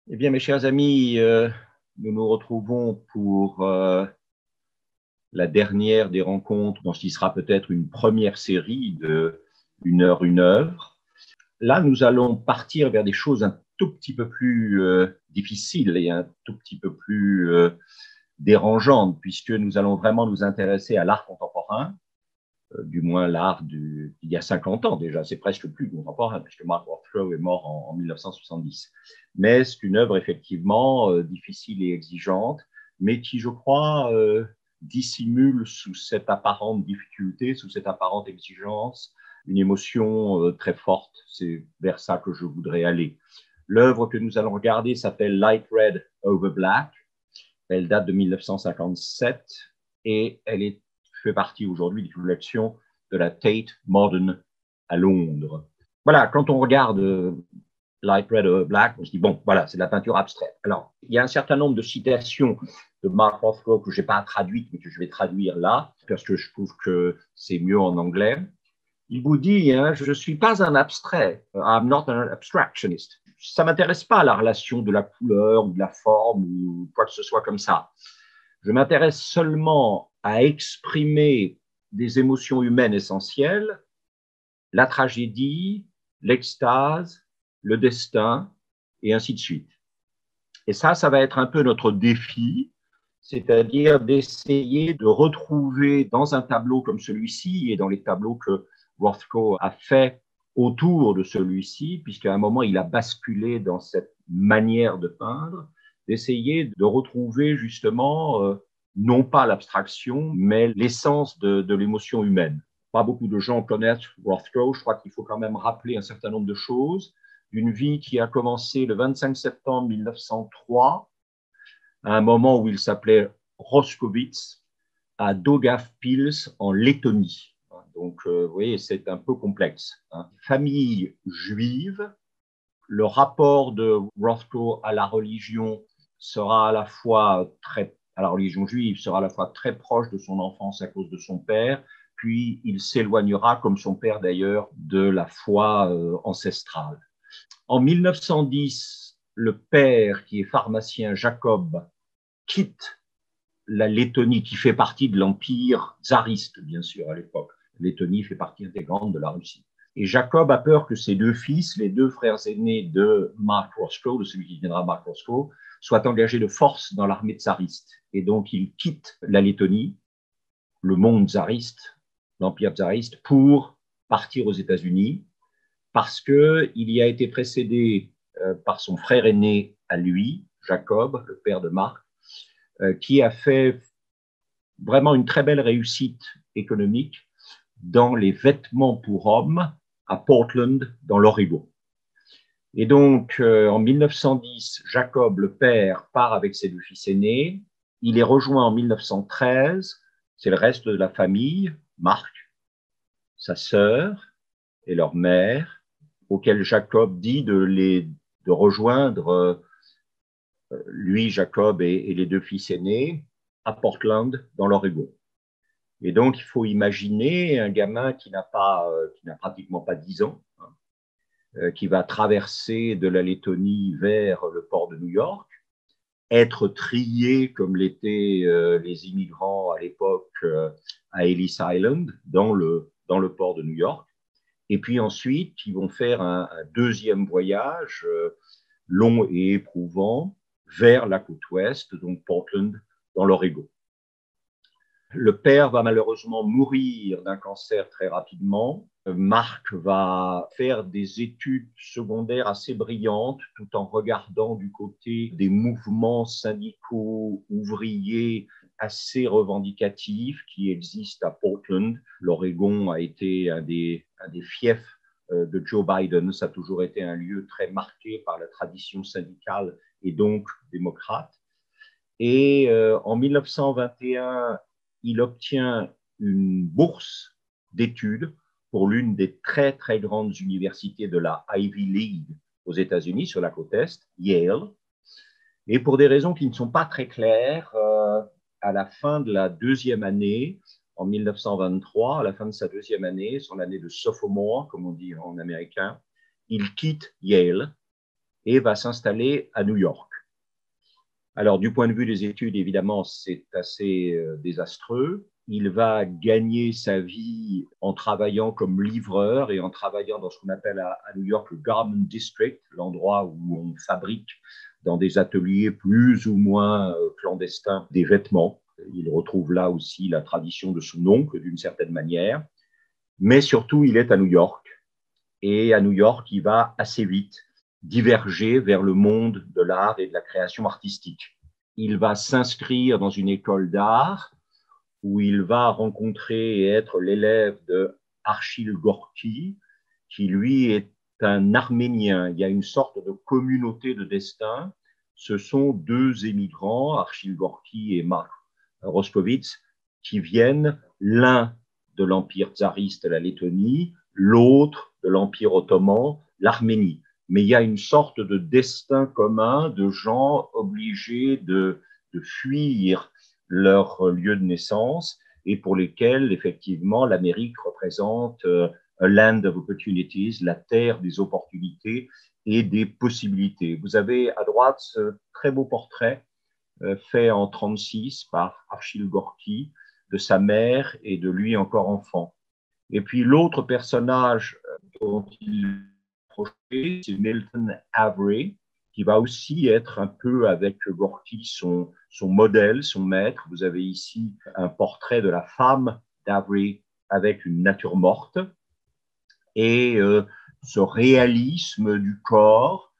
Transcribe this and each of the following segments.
Eh bien, mes chers amis, nous nous retrouvons pour la dernière des rencontres dans ce qui sera peut-être une première série de une œuvre. Là, nous allons partir vers des choses un tout petit peu plus difficiles et un tout petit peu plus dérangeantes, puisque nous allons vraiment nous intéresser à l'art contemporain, du moins l'art d'il y a 50 ans déjà, c'est presque plus contemporain, puisque Mark Rothko est mort en 1970. Mais c'est une œuvre effectivement difficile et exigeante, mais qui, je crois, dissimule sous cette apparente difficulté, sous cette apparente exigence, une émotion très forte. C'est vers ça que je voudrais aller. L'œuvre que nous allons regarder s'appelle Light Red Over Black. Elle date de 1957 et fait partie aujourd'hui d'une collection de la Tate Modern à Londres. Voilà, quand on regarde Light Red or Black, on se dit, bon, voilà, c'est de la peinture abstraite. Alors, il y a un certain nombre de citations de Mark Rothko que je n'ai pas traduites, mais que je vais traduire là, parce que je trouve que c'est mieux en anglais. Il vous dit, hein, je ne suis pas un abstrait, I'm not an abstractionist. Ça ne m'intéresse pas la relation de la couleur ou de la forme ou quoi que ce soit comme ça. Je m'intéresse seulement à exprimer des émotions humaines essentielles, la tragédie, l'extase, le destin, et ainsi de suite. Et ça va être un peu notre défi, c'est-à-dire d'essayer de retrouver dans un tableau comme celui-ci et dans les tableaux que Rothko a fait autour de celui-ci, puisqu'à un moment il a basculé dans cette manière de peindre, d'essayer de retrouver justement non pas l'abstraction, mais l'essence de l'émotion humaine. Pas beaucoup de gens connaissent Rothko. Je crois qu'il faut quand même rappeler un certain nombre de choses. D'une vie qui a commencé le 25 septembre 1903, à un moment où il s'appelait Roskowitz, à Daugavpils, en Lettonie. Donc, vous voyez, c'est un peu complexe. Famille juive, le rapport de Rothko à la religion sera à la fois à la religion juive sera à la fois très proche de son enfance à cause de son père, puis il s'éloignera, comme son père d'ailleurs, de la foi ancestrale. En 1910, le père, qui est pharmacien, Jacob, quitte la Lettonie, qui fait partie de l'empire tsariste, bien sûr, à l'époque. La Lettonie fait partie intégrante de la Russie. Et Jacob a peur que ses deux fils, les deux frères aînés de Mark Rothko, de celui qui deviendra Mark Rothko, soient engagés de force dans l'armée tsariste. Et donc, il quitte la Lettonie, le monde tsariste, l'empire tsariste, pour partir aux États-Unis, parce qu'il y a été précédé par son frère aîné à lui, Jacob, le père de Mark, qui a fait vraiment une très belle réussite économique dans les vêtements pour hommes à Portland, dans l'Oregon. Et donc, en 1910, Jacob, le père, part avec ses deux fils aînés. Il est rejoint en 1913. C'est le reste de la famille, Marc, sa sœur et leur mère, auxquels Jacob dit de rejoindre lui, Jacob et les deux fils aînés à Portland, dans l'Oregon. Et donc, il faut imaginer un gamin qui n'a pratiquement pas 10 ans, qui va traverser de la Lettonie vers le port de New York, être trié comme l'étaient les immigrants à l'époque à Ellis Island, dans le port de New York. Et puis ensuite, ils vont faire un deuxième voyage long et éprouvant vers la côte ouest, donc Portland, dans l'Oregon. Le père va malheureusement mourir d'un cancer très rapidement. Marc va faire des études secondaires assez brillantes tout en regardant du côté des mouvements syndicaux ouvriers assez revendicatifs qui existent à Portland. L'Oregon a été un des fiefs de Joe Biden. Ça a toujours été un lieu très marqué par la tradition syndicale et donc démocrate. Et en 1921, il obtient une bourse d'études pour l'une des très, très grandes universités de la Ivy League aux États-Unis, sur la côte Est, Yale. Et pour des raisons qui ne sont pas très claires, à la fin de la deuxième année, en 1923, à la fin de sa deuxième année, son année de sophomore, comme on dit en américain, il quitte Yale et va s'installer à New York. Alors, du point de vue des études, évidemment, c'est assez désastreux. Il va gagner sa vie en travaillant comme livreur et en travaillant dans ce qu'on appelle à New York le Garment District, l'endroit où on fabrique dans des ateliers plus ou moins clandestins des vêtements. Il retrouve là aussi la tradition de son oncle d'une certaine manière. Mais surtout, il est à New York. Et à New York, il va assez vite diverger vers le monde de l'art et de la création artistique. Il va s'inscrire dans une école d'art où il va rencontrer et être l'élève de Archil Gorky, qui lui est un Arménien. Il y a une sorte de communauté de destin. Ce sont deux émigrants, Archil Gorky et Mark Roskovitz, qui viennent l'un de l'Empire tsariste, la Lettonie, l'autre de l'Empire ottoman, l'Arménie. Mais il y a une sorte de destin commun de gens obligés de fuir leur lieu de naissance et pour lesquels, effectivement, l'Amérique représente a land of opportunities, la terre des opportunités et des possibilités. Vous avez à droite ce très beau portrait fait en 1936 par Archil Gorky de sa mère et de lui encore enfant. Et puis l'autre personnage dont il est projeté, c'est Milton Avery, qui va aussi être un peu avec Gorky son modèle, son maître. Vous avez ici un portrait de la femme d'Avery avec une nature morte. Et ce réalisme du corps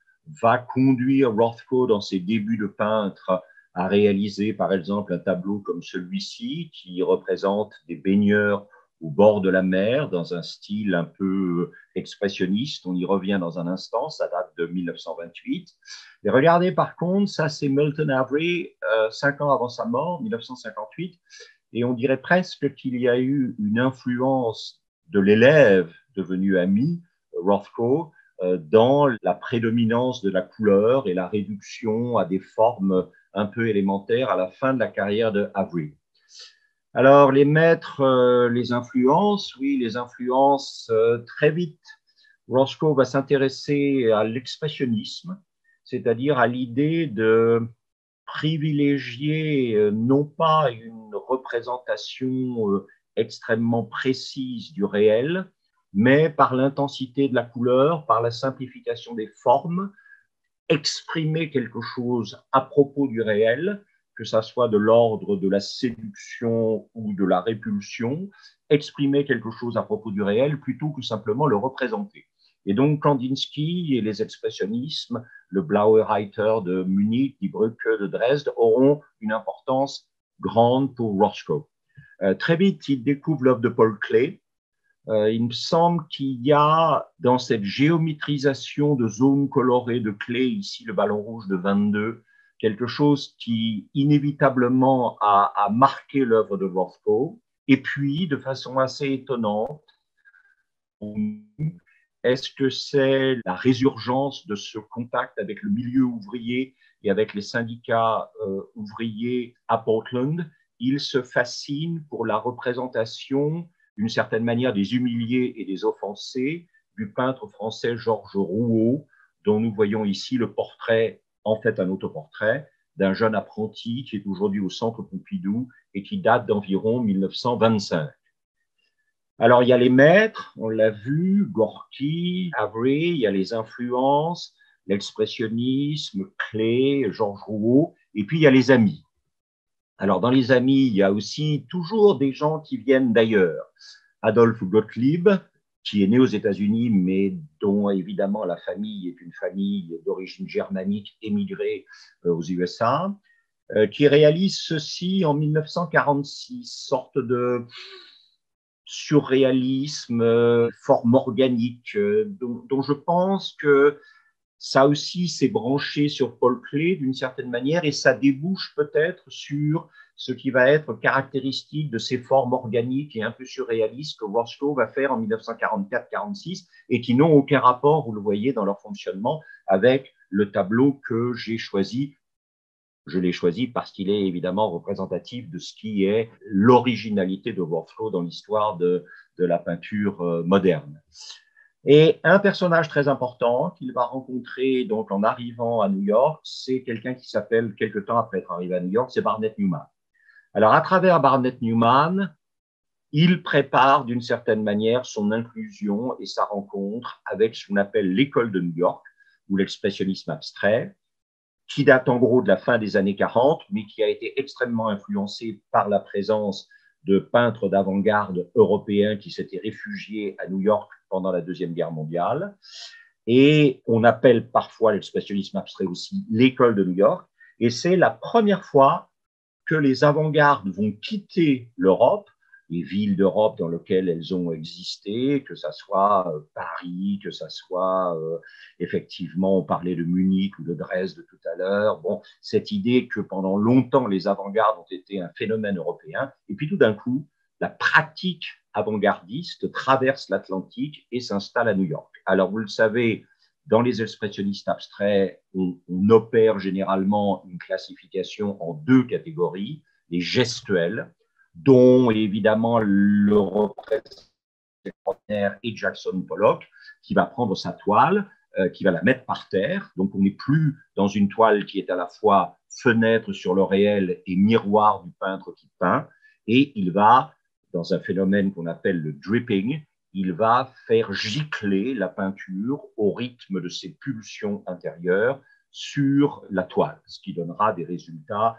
va conduire Rothko dans ses débuts de peintre à réaliser par exemple un tableau comme celui-ci qui représente des baigneurs au bord de la mer dans un style un peu expressionniste. On y revient dans un instant, ça date de 1928. Et regardez par contre, ça c'est Milton Avery, 5 ans avant sa mort, 1958, et on dirait presque qu'il y a eu une influence de l'élève devenu ami, Rothko, dans la prédominance de la couleur et la réduction à des formes un peu élémentaires à la fin de la carrière de Avery. Alors, les maîtres, les influences, oui, les influences très vite. Rothko va s'intéresser à l'expressionnisme, c'est-à-dire à l'idée de privilégier non pas une représentation extrêmement précise du réel, mais par l'intensité de la couleur, par la simplification des formes, exprimer quelque chose à propos du réel, que ça soit de l'ordre de la séduction ou de la répulsion, exprimer quelque chose à propos du réel plutôt que simplement le représenter. Et donc Kandinsky et les expressionnismes, le Blaue Reiter de Munich, die Brücke de Dresde, auront une importance grande pour Rothko. Très vite, il découvre l'œuvre de Paul Klee. Il me semble qu'il y a dans cette géométrisation de zones colorées de Klee, ici le ballon rouge de 22, quelque chose qui inévitablement a marqué l'œuvre de Rothko. Et puis, de façon assez étonnante, est-ce que c'est la résurgence de ce contact avec le milieu ouvrier et avec les syndicats ouvriers à Portland? Il se fascine pour la représentation, d'une certaine manière, des humiliés et des offensés du peintre français Georges Rouault, dont nous voyons ici le portrait, en fait un autoportrait, d'un jeune apprenti qui est aujourd'hui au Centre Pompidou et qui date d'environ 1925. Alors, il y a les maîtres, on l'a vu, Gorky, Avery, il y a les influences, l'expressionnisme, Klee, Georges Rouault, et puis il y a les amis. Alors, dans les amis, il y a aussi toujours des gens qui viennent d'ailleurs. Adolphe Gottlieb, qui est né aux États-Unis, mais dont évidemment la famille est une famille d'origine germanique émigrée aux USA, qui réalise ceci en 1946, sorte de surréalisme, forme organique, dont je pense que ça aussi s'est branché sur Paul Klee d'une certaine manière et ça débouche peut-être sur ce qui va être caractéristique de ces formes organiques et un peu surréalistes que Rothko va faire en 1944-46 et qui n'ont aucun rapport, vous le voyez, dans leur fonctionnement avec le tableau que j'ai choisi. Je l'ai choisi parce qu'il est évidemment représentatif de ce qui est l'originalité de Rothko dans l'histoire de la peinture moderne. Et un personnage très important qu'il va rencontrer donc en arrivant à New York, c'est quelqu'un qui s'appelle, quelque temps après être arrivé à New York, c'est Barnett Newman. Alors, à travers Barnett Newman, il prépare d'une certaine manière son inclusion et sa rencontre avec ce qu'on appelle l'école de New York, ou l'expressionnisme abstrait, qui date en gros de la fin des années 40, mais qui a été extrêmement influencé par la présence de peintres d'avant-garde européens qui s'étaient réfugiés à New York pendant la Deuxième Guerre mondiale. Et on appelle parfois l'expressionnisme abstrait aussi l'école de New York. Et c'est la première fois que les avant-gardes vont quitter l'Europe, les villes d'Europe dans lesquelles elles ont existé, que ce soit Paris, que ce soit effectivement, on parlait de Munich ou de Dresde tout à l'heure. Bon, cette idée que pendant longtemps, les avant-gardes ont été un phénomène européen, et puis tout d'un coup, la pratique avant-gardiste traverse l'Atlantique et s'installe à New York. Alors, vous le savez, dans les expressionnistes abstraits, on opère généralement une classification en deux catégories, les gestuels, dont évidemment le représentant est Jackson Pollock, qui va prendre sa toile, qui va la mettre par terre. Donc on n'est plus dans une toile qui est à la fois fenêtre sur le réel et miroir du peintre qui peint, et il va, dans un phénomène qu'on appelle le dripping, il va faire gicler la peinture au rythme de ses pulsions intérieures sur la toile, ce qui donnera des résultats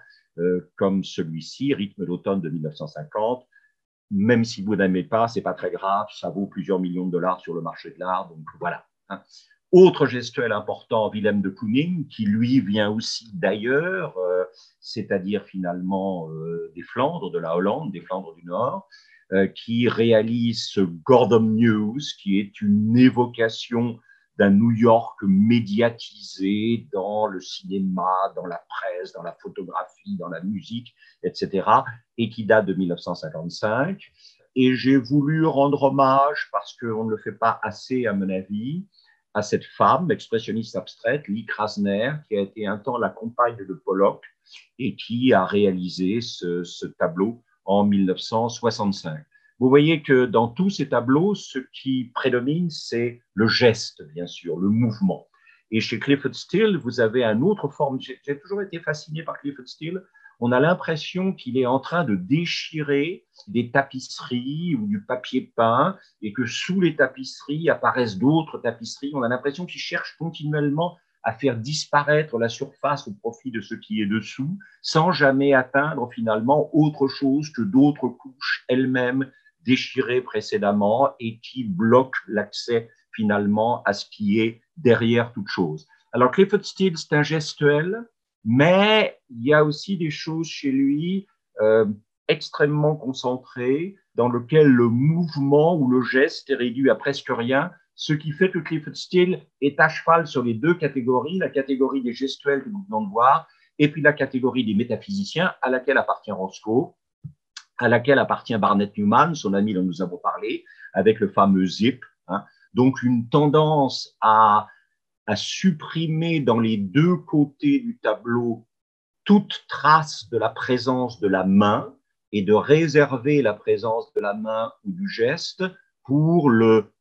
comme celui-ci, Rythme d'automne de 1950. Même si vous n'aimez pas, c'est pas très grave, ça vaut plusieurs millions de dollars sur le marché de l'art, donc voilà. Autre gestuel important, Willem de Kooning, qui lui vient aussi d'ailleurs, c'est-à-dire finalement des Flandres, de la Hollande, des Flandres du Nord, qui réalise ce Gordon News, qui est une évocation d'un New York médiatisé dans le cinéma, dans la presse, dans la photographie, dans la musique, etc., et qui date de 1955. Et j'ai voulu rendre hommage, parce qu'on ne le fait pas assez à mon avis, à cette femme expressionniste abstraite, Lee Krasner, qui a été un temps la compagne de Pollock et qui a réalisé ce tableau en 1965. Vous voyez que dans tous ces tableaux, ce qui prédomine, c'est le geste, bien sûr, le mouvement. Et chez Clifford Still, vous avez une autre forme. J'ai toujours été fasciné par Clifford Still. On a l'impression qu'il est en train de déchirer des tapisseries ou du papier peint et que sous les tapisseries apparaissent d'autres tapisseries. On a l'impression qu'il cherche continuellement à faire disparaître la surface au profit de ce qui est dessous, sans jamais atteindre finalement autre chose que d'autres couches elles-mêmes déchirées précédemment et qui bloquent l'accès finalement à ce qui est derrière toute chose. Alors Clifford Still, c'est un gestuel, mais il y a aussi des choses chez lui extrêmement concentrées, dans lequel le mouvement ou le geste est réduit à presque rien, ce qui fait que Clifford Still est à cheval sur les deux catégories, la catégorie des gestuels que nous venons de voir, et puis la catégorie des métaphysiciens, à laquelle appartient Roscoe, à laquelle appartient Barnett Newman, son ami dont nous avons parlé, avec le fameux zip. Donc une tendance à supprimer dans les deux côtés du tableau toute trace de la présence de la main et de réserver la présence de la main ou du geste pour le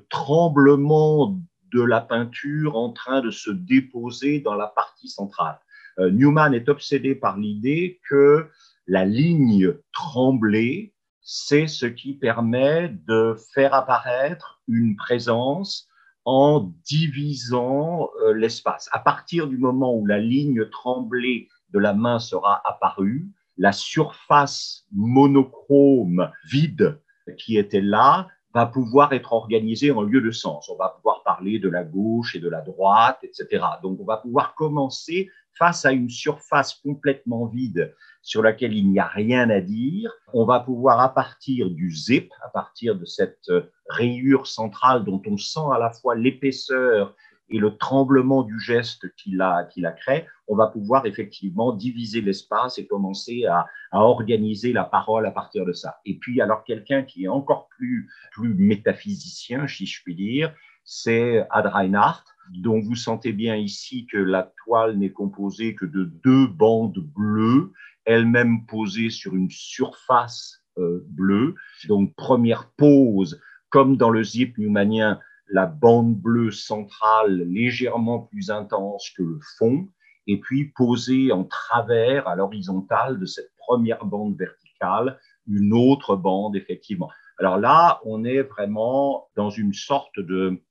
tremblement de la peinture en train de se déposer dans la partie centrale. Newman est obsédé par l'idée que la ligne tremblée, c'est ce qui permet de faire apparaître une présence en divisant l'espace. À partir du moment où la ligne tremblée de la main sera apparue, la surface monochrome vide qui était là va pouvoir être organisée en lieu de sens. On va pouvoir parler de la gauche et de la droite, etc. Donc on va pouvoir commencer face à une surface complètement vide sur laquelle il n'y a rien à dire. On va pouvoir, à partir du zip, à partir de cette rayure centrale dont on sent à la fois l'épaisseur et le tremblement du geste qu'il a créé, on va pouvoir effectivement diviser l'espace et commencer à organiser la parole à partir de ça. Et puis, alors, quelqu'un qui est encore plus métaphysicien, si je puis dire, c'est Ad Reinhardt, dont vous sentez bien ici que la toile n'est composée que de deux bandes bleues, elles-mêmes posées sur une surface bleue. Donc, première pose, comme dans le zip newmanien, la bande bleue centrale légèrement plus intense que le fond, et puis posée en travers à l'horizontale de cette première bande verticale, une autre bande, effectivement. Alors là, on est vraiment dans une sorte de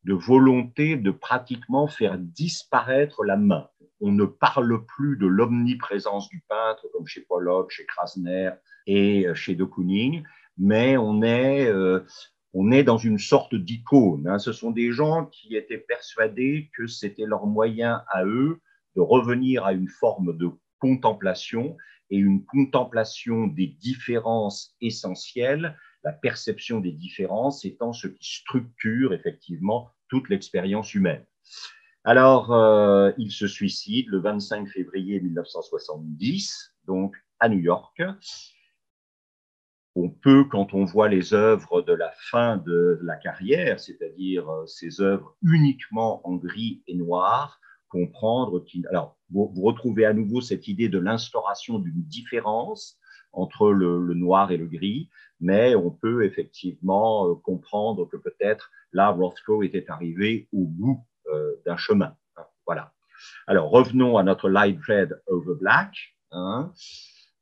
volonté de pratiquement faire disparaître la main. On ne parle plus de l'omniprésence du peintre, comme chez Pollock, chez Krasner et chez de Kooning, mais on est dans une sorte d'icône. Hein. Ce sont des gens qui étaient persuadés que c'était leur moyen à eux de revenir à une forme de contemplation, et une contemplation des différences essentielles, la perception des différences étant ce qui structure effectivement toute l'expérience humaine. Alors, il se suicide le 25 février 1970, donc à New York. On peut, quand on voit les œuvres de la fin de la carrière, c'est-à-dire ces œuvres uniquement en gris et noir, comprendre qu'il… Alors, vous retrouvez à nouveau cette idée de l'instauration d'une différence entre le noir et le gris, mais on peut effectivement comprendre que peut-être là, Rothko était arrivé au bout d'un chemin. Hein, voilà. Alors, revenons à notre Light Red over Black. Hein.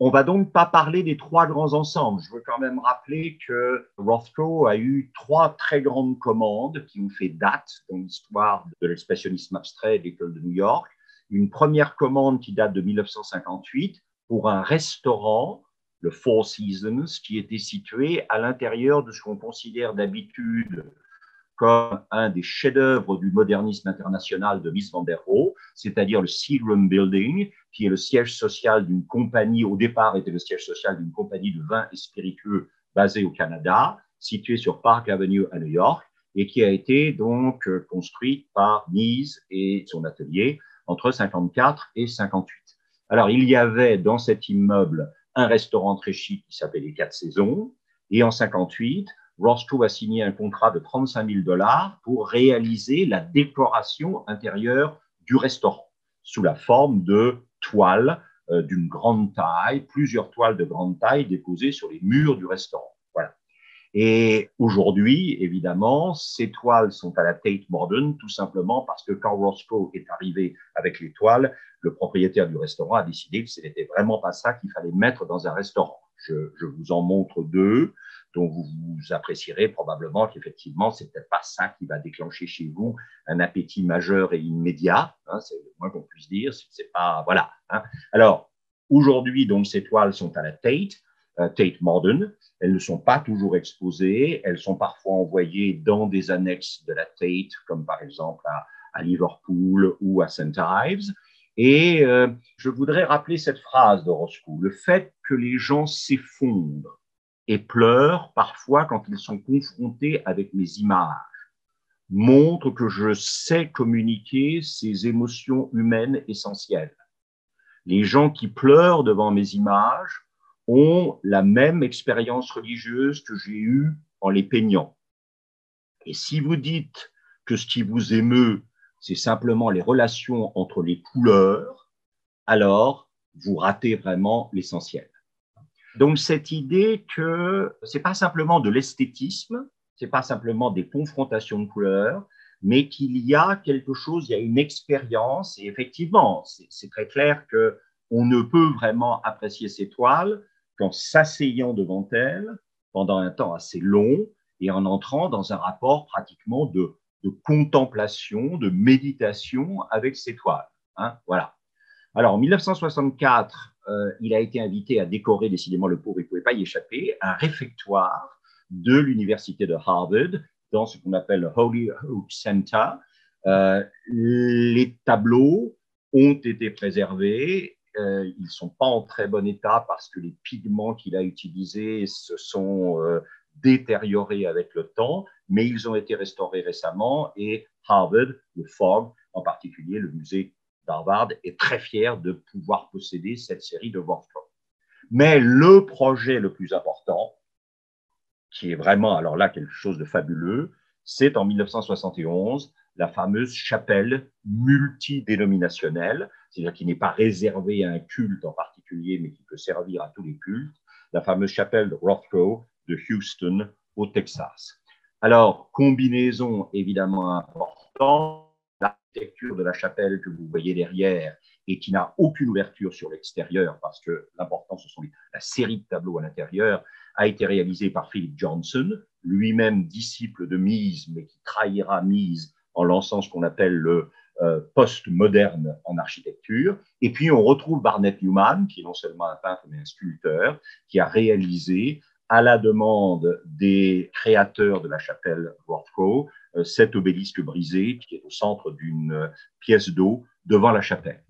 On va donc pas parler des trois grands ensembles. Je veux quand même rappeler que Rothko a eu trois très grandes commandes qui ont fait date dans l'histoire de l'expressionnisme abstrait de l'école de New York. Une première commande qui date de 1958 pour un restaurant, le Four Seasons, qui était situé à l'intérieur de ce qu'on considère d'habitude comme un des chefs-d'œuvre du modernisme international de Mies van der Rohe, c'est-à-dire le Seagram Building, qui est le siège social d'une compagnie, au départ était le siège social d'une compagnie de vins et spiritueux basée au Canada, située sur Park Avenue à New York, et qui a été donc construite par Mies et son atelier entre 54 et 58. Alors, il y avait dans cet immeuble un restaurant très chic qui s'appelait les Quatre Saisons, et en 58, Rothko a signé un contrat de $35 000 pour réaliser la décoration intérieure du restaurant sous la forme de toiles d'une grande taille, plusieurs toiles de grande taille déposées sur les murs du restaurant. Voilà. Et aujourd'hui, évidemment, ces toiles sont à la Tate Modern, tout simplement parce que quand Rothko est arrivé avec les toiles, le propriétaire du restaurant a décidé que ce n'était vraiment pas ça qu'il fallait mettre dans un restaurant. Je vous en montre deux, dont vous apprécierez probablement qu'effectivement, c'est peut-être pas ça qui va déclencher chez vous un appétit majeur et immédiat. Hein, c'est le moins qu'on puisse dire. C'est pas voilà. Hein. Alors aujourd'hui, donc ces toiles sont à la Tate Modern. Elles ne sont pas toujours exposées. Elles sont parfois envoyées dans des annexes de la Tate, comme par exemple à Liverpool ou à St. Ives. Et je voudrais rappeler cette phrase de Rothko. Le fait que les gens s'effondrent et pleurent parfois quand ils sont confrontés avec mes images montre que je sais communiquer ces émotions humaines essentielles. Les gens qui pleurent devant mes images ont la même expérience religieuse que j'ai eue en les peignant. Et si vous dites que ce qui vous émeut, c'est simplement les relations entre les couleurs, alors vous ratez vraiment l'essentiel. Donc cette idée que ce n'est pas simplement de l'esthétisme, ce n'est pas simplement des confrontations de couleurs, mais qu'il y a quelque chose, il y a une expérience, et effectivement, c'est très clair qu'on ne peut vraiment apprécier ces toiles qu'en s'asseyant devant elles pendant un temps assez long et en entrant dans un rapport pratiquement de contemplation, de méditation avec ces toiles. Hein, voilà. Alors, en 1964, il a été invité à décorer, décidément le pauvre, il ne pouvait pas y échapper, un réfectoire de l'université de Harvard dans ce qu'on appelle le Holyoke Center. Les tableaux ont été préservés. Ils ne sont pas en très bon état parce que les pigments qu'il a utilisés se sont détériorés avec le temps, mais ils ont été restaurés récemment et Harvard, le Fogg, en particulier le musée d'Harvard, est très fier de pouvoir posséder cette série de Rothko. Mais le projet le plus important, qui est vraiment, alors là, quelque chose de fabuleux, c'est en 1971, la fameuse chapelle multidénominationnelle, c'est-à-dire qui n'est pas réservée à un culte en particulier, mais qui peut servir à tous les cultes, la fameuse chapelle de Rothko de Houston, au Texas. Alors, combinaison évidemment importante, l'architecture de la chapelle que vous voyez derrière et qui n'a aucune ouverture sur l'extérieur parce que l'important, ce sont la série de tableaux à l'intérieur, a été réalisée par Philip Johnson, lui-même disciple de Mies, mais qui trahira Mies en lançant ce qu'on appelle le post-moderne en architecture. Et puis, on retrouve Barnett Newman, qui est non seulement un peintre, mais un sculpteur, qui a réalisé à la demande des créateurs de la chapelle Rothko, cet obélisque brisé qui est au centre d'une pièce d'eau devant la chapelle.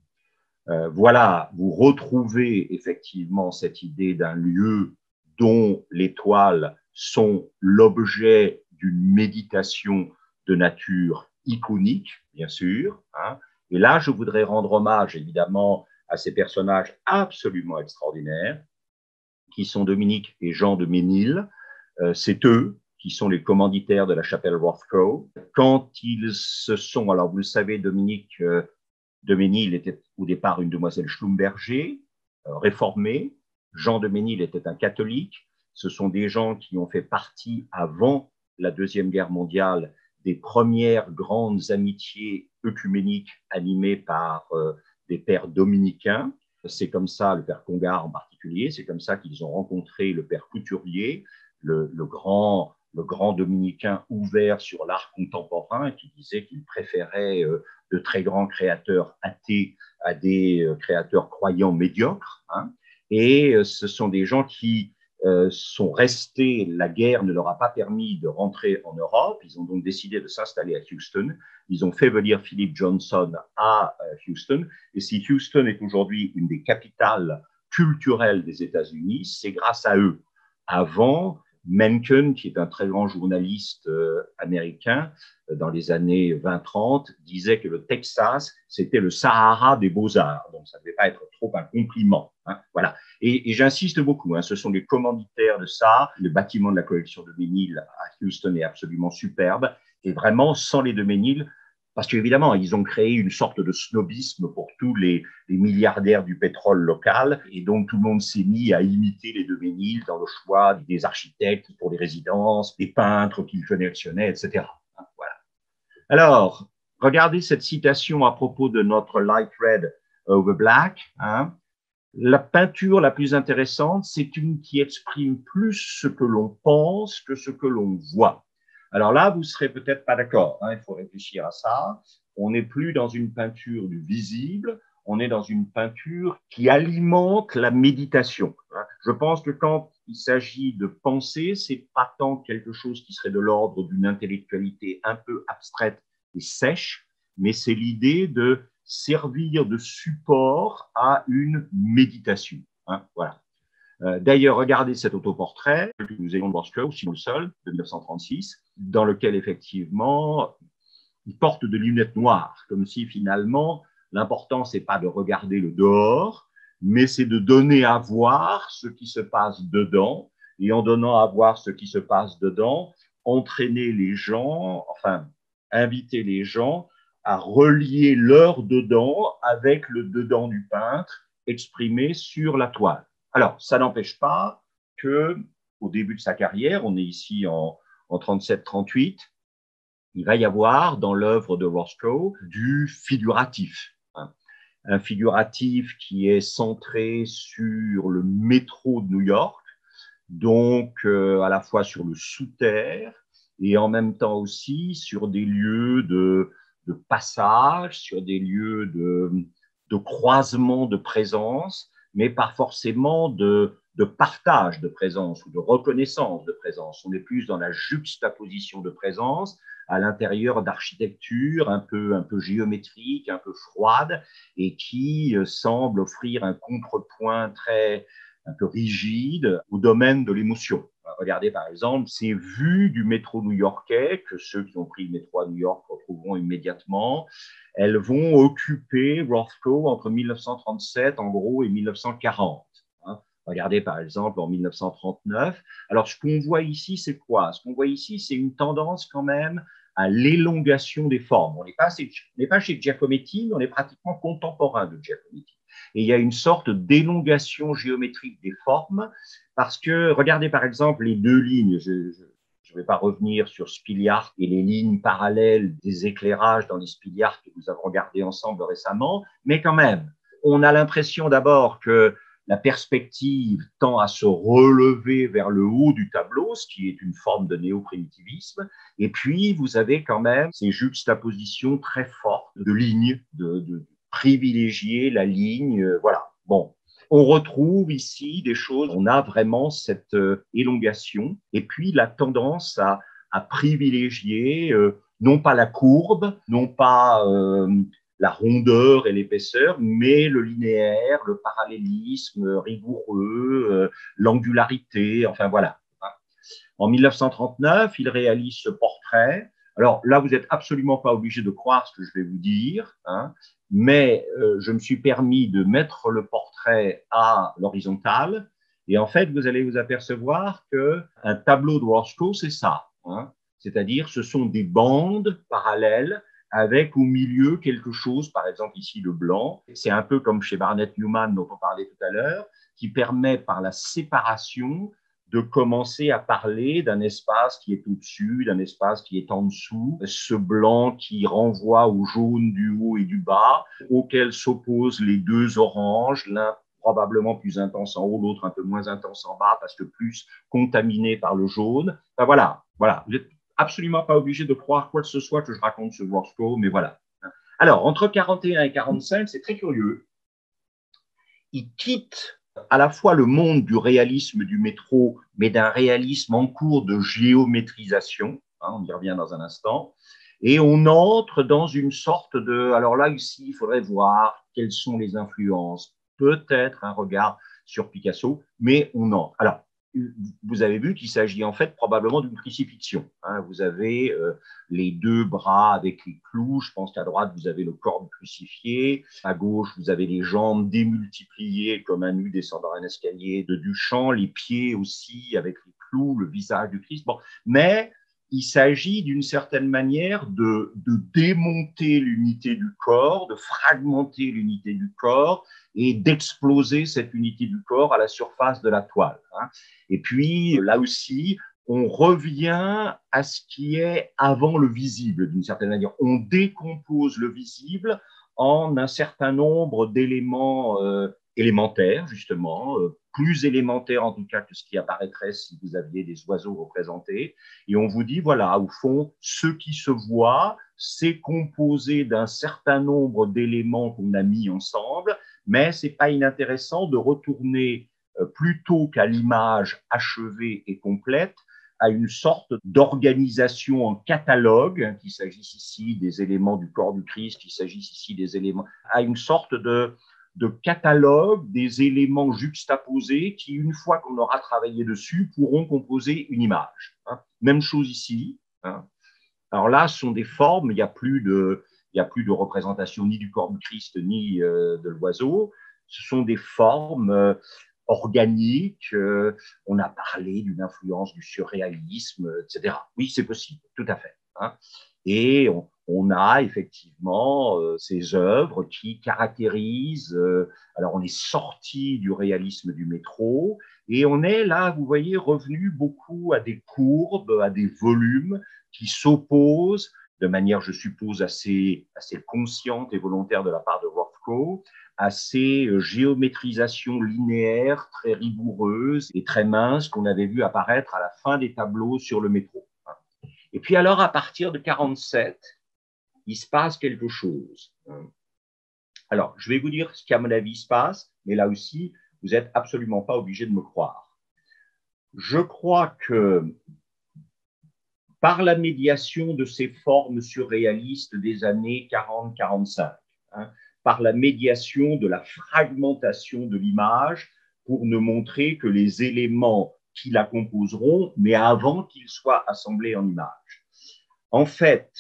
Voilà, vous retrouvez effectivement cette idée d'un lieu dont les toiles sont l'objet d'une méditation de nature iconique, bien sûr. Hein. Et là, je voudrais rendre hommage, évidemment, à ces personnages absolument extraordinaires qui sont Dominique et Jean de Ménil. C'est eux qui sont les commanditaires de la chapelle Rothko. Quand ils se sont, alors vous le savez, Dominique de Ménil était au départ une demoiselle Schlumberger, réformée. Jean de Ménil était un catholique. Ce sont des gens qui ont fait partie, avant la Deuxième Guerre mondiale, des premières grandes amitiés œcuméniques animées par des pères dominicains. C'est comme ça, le père Congar en particulier, c'est comme ça qu'ils ont rencontré le père Couturier, le grand dominicain ouvert sur l'art contemporain, qui disait qu'il préférait de très grands créateurs athées à des créateurs croyants médiocres. Hein. Et ce sont des gens qui sont restés, la guerre ne leur a pas permis de rentrer en Europe, ils ont donc décidé de s'installer à Houston, ils ont fait venir Philip Johnson à Houston, et si Houston est aujourd'hui une des capitales culturelles des États-Unis, c'est grâce à eux. Avant, Mencken, qui est un très grand journaliste américain dans les années 20-30, disait que le Texas, c'était le Sahara des beaux-arts. Donc, ça ne devait pas être trop un compliment. Hein, voilà. Et j'insiste beaucoup, hein, ce sont les commanditaires de ça. Le bâtiment de la collection de Ménil à Houston est absolument superbe. Et vraiment, sans les de Ménil, parce qu'évidemment, ils ont créé une sorte de snobisme pour tous les milliardaires du pétrole local. Et donc, tout le monde s'est mis à imiter les de Ménil dans le choix des architectes pour les résidences, des peintres qu'ils sélectionnaient, etc. Voilà. Alors, regardez cette citation à propos de notre light red over black. Hein. La peinture la plus intéressante, c'est une qui exprime plus ce que l'on pense que ce que l'on voit. Alors là, vous ne serez peut-être pas d'accord, hein, il faut réfléchir à ça. On n'est plus dans une peinture du visible, on est dans une peinture qui alimente la méditation. Hein. Je pense que quand il s'agit de penser, c'est pas tant quelque chose qui serait de l'ordre d'une intellectualité un peu abstraite et sèche, mais c'est l'idée de servir de support à une méditation. Hein, voilà. D'ailleurs, regardez cet autoportrait que nous ayons de Bosco, sinon le seul, de 1936, dans lequel effectivement il porte de lunettes noires, comme si finalement l'important c'est pas de regarder le dehors, mais c'est de donner à voir ce qui se passe dedans, et en donnant à voir ce qui se passe dedans, entraîner les gens, enfin inviter les gens à relier leur dedans avec le dedans du peintre exprimé sur la toile. Alors, ça n'empêche pas que, au début de sa carrière, on est ici en 37-38, il va y avoir dans l'œuvre de Rothko du figuratif. Hein. Un figuratif qui est centré sur le métro de New York, donc à la fois sur le sous-terre et en même temps aussi sur des lieux de passage, sur des lieux de croisement de présence, mais pas forcément de partage de présence ou de reconnaissance de présence. On est plus dans la juxtaposition de présence à l'intérieur d'architecture un peu géométrique, un peu froide, et qui semble offrir un contrepoint très un peu rigide au domaine de l'émotion. Regardez par exemple ces vues du métro new-yorkais que ceux qui ont pris le métro à New York retrouveront immédiatement. Elles vont occuper Rothko entre 1937 en gros et 1940. Hein. Regardez par exemple en 1939. Alors ce qu'on voit ici, c'est quoi? Ce qu'on voit ici, c'est une tendance quand même à l'élongation des formes. On n'est pas chez Giacometti, mais on est pratiquement contemporain de Giacometti. Et il y a une sorte d'élongation géométrique des formes, parce que, regardez par exemple les deux lignes, je Je ne vais pas revenir sur Spiliart et les lignes parallèles des éclairages dans les Spiliart que nous avons regardés ensemble récemment, mais quand même, on a l'impression d'abord que la perspective tend à se relever vers le haut du tableau, ce qui est une forme de néo-primitivisme. Et puis, vous avez quand même ces juxtapositions très fortes de lignes, de privilégier la ligne. Voilà. Bon. On retrouve ici des choses, on a vraiment cette élongation et puis la tendance à privilégier non pas la courbe, non pas la rondeur et l'épaisseur, mais le linéaire, le parallélisme rigoureux, l'angularité, enfin voilà. En 1939, il réalise ce portrait. Alors là, vous n'êtes absolument pas obligé de croire ce que je vais vous dire, hein, mais je me suis permis de mettre le portrait à l'horizontale. Et en fait, vous allez vous apercevoir qu'un tableau de Roscoe, c'est ça. Hein, c'est-à-dire, ce sont des bandes parallèles avec au milieu quelque chose, par exemple ici le blanc. C'est un peu comme chez Barnett Newman dont on parlait tout à l'heure, qui permet par la séparation de commencer à parler d'un espace qui est au-dessus, d'un espace qui est en dessous, ce blanc qui renvoie au jaune du haut et du bas, auquel s'opposent les deux oranges, l'un probablement plus intense en haut, l'autre un peu moins intense en bas, parce que plus contaminé par le jaune. Enfin, voilà. Vous n'êtes absolument pas obligé de croire quoi que ce soit que je raconte sur Roscoe, mais voilà. Alors, entre 41 et 45, c'est très curieux. Il quitte à la fois le monde du réalisme du métro, mais d'un réalisme en cours de géométrisation, hein, on y revient dans un instant, et on entre dans une sorte de... Alors là, ici, il faudrait voir quelles sont les influences, peut-être un regard sur Picasso, mais on entre. Alors, vous avez vu qu'il s'agit en fait probablement d'une crucifixion. Hein. Vous avez les deux bras avec les clous. Je pense qu'à droite, vous avez le corps crucifié. À gauche, vous avez les jambes démultipliées comme un nu descendant un escalier de Duchamp. Les pieds aussi avec les clous, le visage du Christ. Bon. Mais il s'agit d'une certaine manière de démonter l'unité du corps, de fragmenter l'unité du corps et d'exploser cette unité du corps à la surface de la toile. Hein. Et puis, là aussi, on revient à ce qui est avant le visible, d'une certaine manière. On décompose le visible en un certain nombre d'éléments élémentaires, justement, plus élémentaires en tout cas que ce qui apparaîtrait si vous aviez des oiseaux représentés. Et on vous dit, voilà, au fond, ce qui se voit, c'est composé d'un certain nombre d'éléments qu'on a mis ensemble, mais ce n'est pas inintéressant de retourner plutôt qu'à l'image achevée et complète, à une sorte d'organisation en catalogue, qu'il s'agisse ici des éléments du corps du Christ, qu'il s'agisse ici des éléments, à une sorte de catalogue des éléments juxtaposés qui, une fois qu'on aura travaillé dessus, pourront composer une image. Hein. Même chose ici. Hein. Alors là, ce sont des formes, il n'y a plus de représentation ni du corps du Christ ni de l'oiseau. Ce sont des formes organiques. On a parlé d'une influence du surréalisme, etc. Oui, c'est possible, tout à fait. Hein. Et on a effectivement ces œuvres qui caractérisent. Alors, on est sorti du réalisme du métro et on est là, vous voyez, revenu beaucoup à des courbes, à des volumes qui s'opposent de manière, je suppose, assez consciente et volontaire de la part de Rothko, à ces géométrisations linéaires très rigoureuses et très minces qu'on avait vu apparaître à la fin des tableaux sur le métro. Et puis alors, à partir de 1947, il se passe quelque chose. Alors, je vais vous dire ce qui, à mon avis, se passe, mais là aussi, vous n'êtes absolument pas obligé de me croire. Je crois que par la médiation de ces formes surréalistes des années 40-45, hein, par la médiation de la fragmentation de l'image pour ne montrer que les éléments qui la composeront, mais avant qu'ils soient assemblés en image. En fait,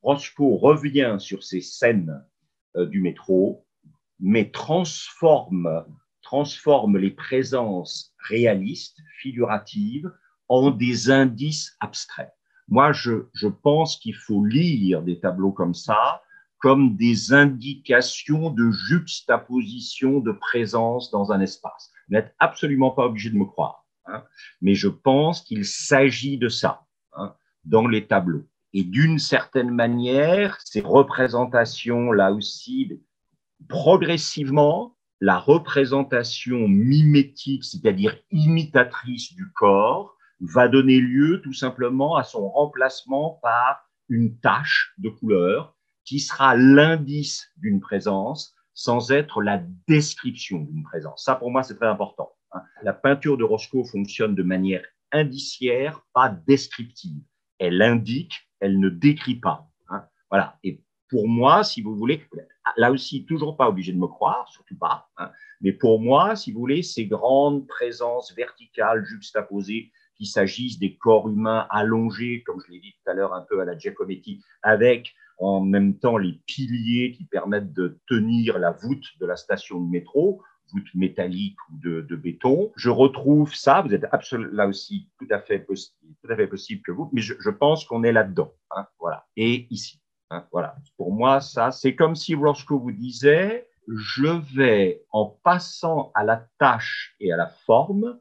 Roscoe revient sur ces scènes du métro, mais transforme les présences réalistes, figuratives, en des indices abstraits. Moi, je pense qu'il faut lire des tableaux comme ça comme des indications de juxtaposition de présence dans un espace. Vous n'êtes absolument pas obligé de me croire, hein, mais je pense qu'il s'agit de ça. Hein. dans les tableaux. Et d'une certaine manière, ces représentations, là aussi, progressivement, la représentation mimétique, c'est-à-dire imitatrice du corps, va donner lieu tout simplement à son remplacement par une tache de couleur qui sera l'indice d'une présence sans être la description d'une présence. Ça, pour moi, c'est très important. La peinture de Rothko fonctionne de manière indiciaire, pas descriptive. Elle indique, elle ne décrit pas. Voilà. Et pour moi, si vous voulez, là aussi, toujours pas obligé de me croire, surtout pas, mais pour moi, si vous voulez, ces grandes présences verticales juxtaposées, qu'il s'agisse des corps humains allongés, comme je l'ai dit tout à l'heure un peu à la Giacometti, avec en même temps les piliers qui permettent de tenir la voûte de la station de métro, voûte métallique ou de béton. Je retrouve ça, vous êtes là aussi tout à fait possible que vous, mais je pense qu'on est là-dedans. Voilà. Et ici. Voilà. Pour moi, ça, c'est comme si Rothko vous disait, je vais, en passant à la tâche et à la forme,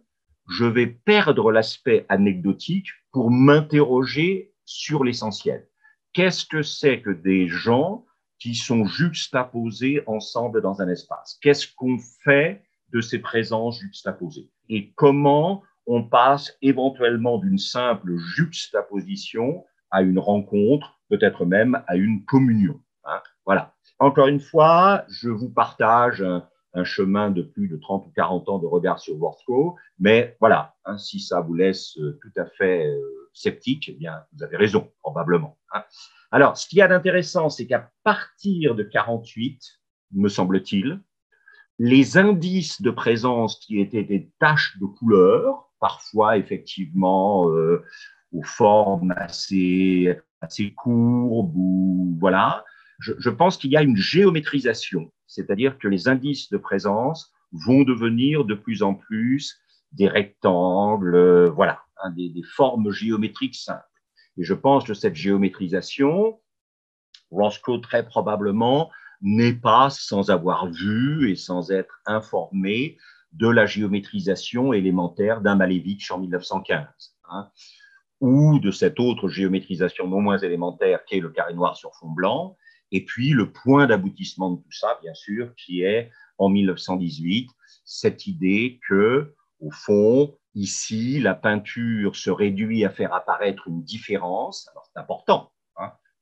je vais perdre l'aspect anecdotique pour m'interroger sur l'essentiel. Qu'est-ce que c'est que des gens qui sont juxtaposés ensemble dans un espace? Qu'est-ce qu'on fait de ces présences juxtaposées? Et comment on passe éventuellement d'une simple juxtaposition à une rencontre, peut-être même à une communion. Voilà. Encore une fois, je vous partage un chemin de plus de 30 ou 40 ans de regard sur Rothko, mais voilà, si ça vous laisse tout à fait sceptique, eh bien, vous avez raison, probablement. Alors, ce qu'il y a d'intéressant, c'est qu'à partir de 48, me semble-t-il, les indices de présence qui étaient des taches de couleur, parfois effectivement aux formes assez courbes, ou voilà, je pense qu'il y a une géométrisation, c'est-à-dire que les indices de présence vont devenir de plus en plus des rectangles, voilà, des formes géométriques simples. Et je pense que cette géométrisation, Rothko très probablement n'est pas sans avoir vu et sans être informé de la géométrisation élémentaire d'un Malevich en 1915, ou de cette autre géométrisation non moins élémentaire qu'est le carré noir sur fond blanc, et puis le point d'aboutissement de tout ça, bien sûr, qui est en 1918, cette idée que, au fond, ici, la peinture se réduit à faire apparaître une différence. Alors, c'est important,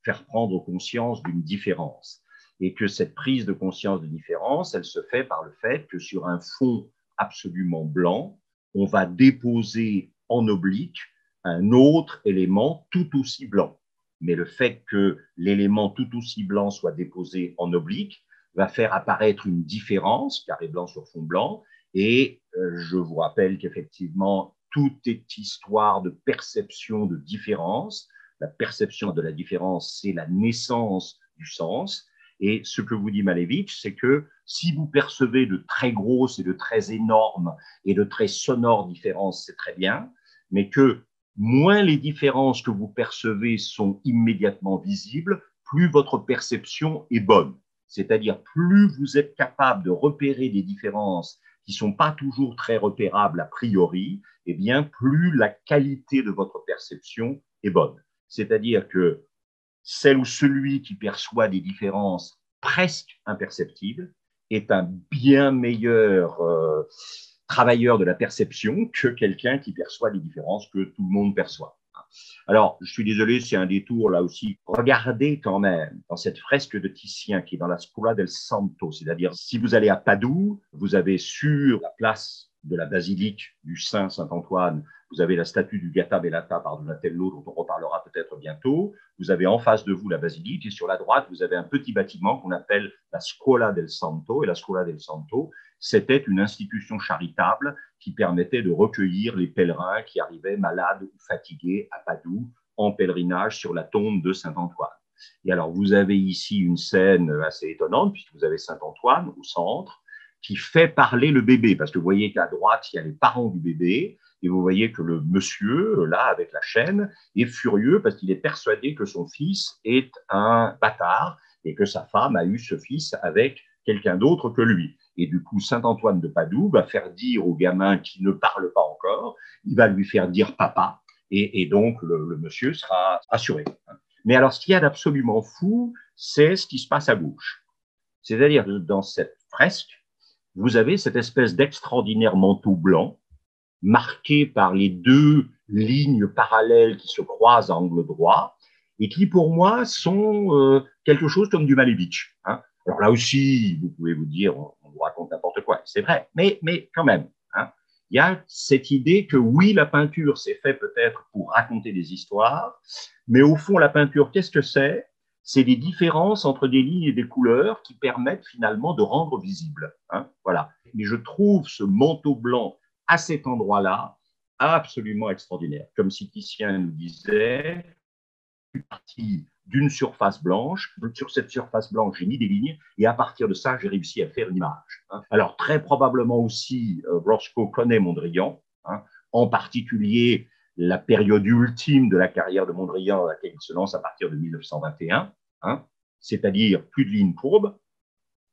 faire prendre conscience d'une différence. Et que cette prise de conscience de différence, elle se fait par le fait que sur un fond absolument blanc, on va déposer en oblique un autre élément tout aussi blanc. Mais le fait que l'élément tout aussi blanc soit déposé en oblique va faire apparaître une différence, carré blanc sur fond blanc, et je vous rappelle qu'effectivement, tout est histoire de perception de différence. La perception de la différence, c'est la naissance du sens. Et ce que vous dit Malevich, c'est que si vous percevez de très grosses et de très énormes et de très sonores différences, c'est très bien, mais que moins les différences que vous percevez sont immédiatement visibles, plus votre perception est bonne. C'est-à-dire, plus vous êtes capable de repérer des différences qui ne sont pas toujours très repérables a priori, eh bien, plus la qualité de votre perception est bonne. C'est-à-dire que celle ou celui qui perçoit des différences presque imperceptibles est un bien meilleur travailleur de la perception que quelqu'un qui perçoit des différences que tout le monde perçoit. Alors, je suis désolé, c'est un détour là aussi. Regardez quand même dans cette fresque de Titien qui est dans la Scuola del Santo, c'est-à-dire si vous allez à Padoue, vous avez sur la place de la basilique du Saint Saint-Antoine, vous avez la statue du Gatta Bellata par Donatello, dont on reparlera peut-être bientôt. Vous avez en face de vous la basilique et sur la droite, vous avez un petit bâtiment qu'on appelle la Scuola del Santo. Et la Scuola del Santo, c'était une institution charitable qui permettait de recueillir les pèlerins qui arrivaient malades ou fatigués à Padoue en pèlerinage sur la tombe de Saint-Antoine. Et alors, vous avez ici une scène assez étonnante, puisque vous avez Saint-Antoine au centre, qui fait parler le bébé, parce que vous voyez qu'à droite, il y a les parents du bébé, et vous voyez que le monsieur, là, avec la chaîne, est furieux parce qu'il est persuadé que son fils est un bâtard et que sa femme a eu ce fils avec quelqu'un d'autre que lui. Et du coup, Saint-Antoine de Padoue va faire dire au gamin qui ne parle pas encore, il va lui faire dire papa, Et donc, le monsieur sera assuré. Mais alors, ce qu'il y a d'absolument fou, c'est ce qui se passe à gauche. C'est-à-dire, dans cette fresque, vous avez cette espèce d'extraordinaire manteau blanc, marqué par les deux lignes parallèles qui se croisent à angle droit, et qui, pour moi, sont quelque chose comme du Malevich. Hein. Alors là aussi, vous pouvez vous dire, on vous raconte n'importe quoi, c'est vrai, mais quand même, hein, il y a cette idée que oui, la peinture, c'est fait peut-être pour raconter des histoires, mais au fond, la peinture, qu'est-ce que c'est? C'est des différences entre des lignes et des couleurs qui permettent finalement de rendre visible. Hein, voilà. Mais je trouve ce manteau blanc à cet endroit-là absolument extraordinaire. Comme si Titien nous disait, partie d'une surface blanche. Sur cette surface blanche, j'ai mis des lignes et à partir de ça, j'ai réussi à faire une image. Hein. Alors, très probablement aussi, Rothko connaît Mondrian, hein, en particulier la période ultime de la carrière de Mondrian, dans laquelle il se lance à partir de 1921, hein, c'est-à-dire plus de lignes courbes,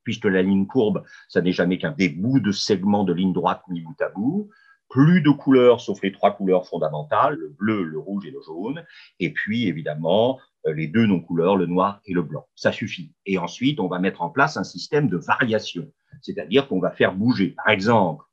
puisque la ligne courbe, ça n'est jamais qu'un début de segment de ligne droite mis bout à bout, plus de couleurs sauf les trois couleurs fondamentales, le bleu, le rouge et le jaune, et puis évidemment les deux non-couleurs, le noir et le blanc. Ça suffit. Et ensuite, on va mettre en place un système de variation, c'est-à-dire qu'on va faire bouger. Par exemple,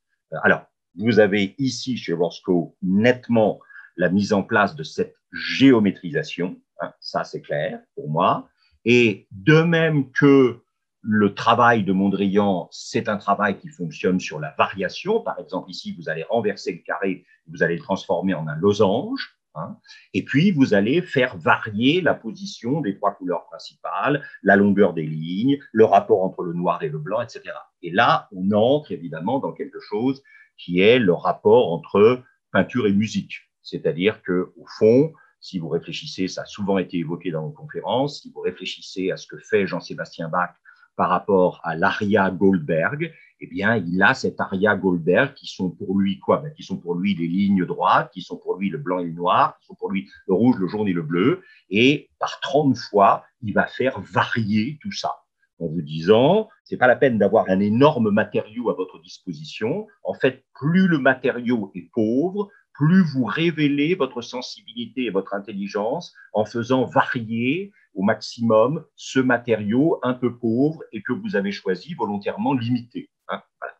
alors, vous avez ici chez Rothko nettement la mise en place de cette géométrisation, hein, ça c'est clair pour moi, et de même que le travail de Mondrian, c'est un travail qui fonctionne sur la variation. Par exemple, ici, vous allez renverser le carré, vous allez le transformer en un losange. Hein, et puis, vous allez faire varier la position des trois couleurs principales, la longueur des lignes, le rapport entre le noir et le blanc, etc. Et là, on entre évidemment dans quelque chose qui est le rapport entre peinture et musique. C'est-à-dire qu'au fond, si vous réfléchissez, ça a souvent été évoqué dans nos conférences, si vous réfléchissez à ce que fait Jean-Sébastien Bach par rapport à l'Aria Goldberg, eh bien, il a cet Aria Goldberg qui sont pour lui quoi? Qui sont pour lui les lignes droites, qui sont pour lui le blanc et le noir, qui sont pour lui le rouge, le jaune et le bleu. Et par 30 fois, il va faire varier tout ça en vous disant, c'est pas la peine d'avoir un énorme matériau à votre disposition. En fait, plus le matériau est pauvre, plus vous révélez votre sensibilité et votre intelligence en faisant varier au maximum ce matériau un peu pauvre et que vous avez choisi volontairement limité. Hein, voilà.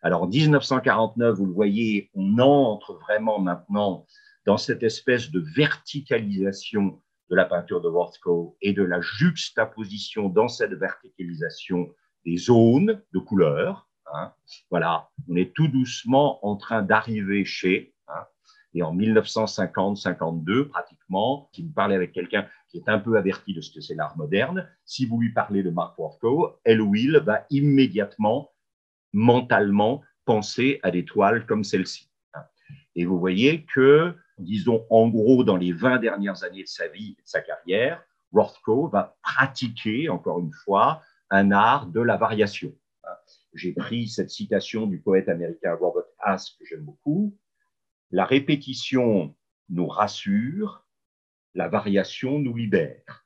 Alors en 1949, vous le voyez, on entre vraiment maintenant dans cette espèce de verticalisation de la peinture de Rothko et de la juxtaposition dans cette verticalisation des zones de couleurs. Hein. Voilà, on est tout doucement en train d'arriver chez, hein, et en 1950-52, pratiquement, si vous parlez avec quelqu'un qui est un peu averti de ce que c'est l'art moderne, si vous lui parlez de Mark Rothko, elle ou il va immédiatement, mentalement, penser à des toiles comme celle-ci. Et vous voyez que, disons, en gros, dans les 20 dernières années de sa vie et de sa carrière, Rothko va pratiquer, encore une fois, un art de la variation. J'ai pris cette citation du poète américain Robert Hass, que j'aime beaucoup. La répétition nous rassure, la variation nous libère.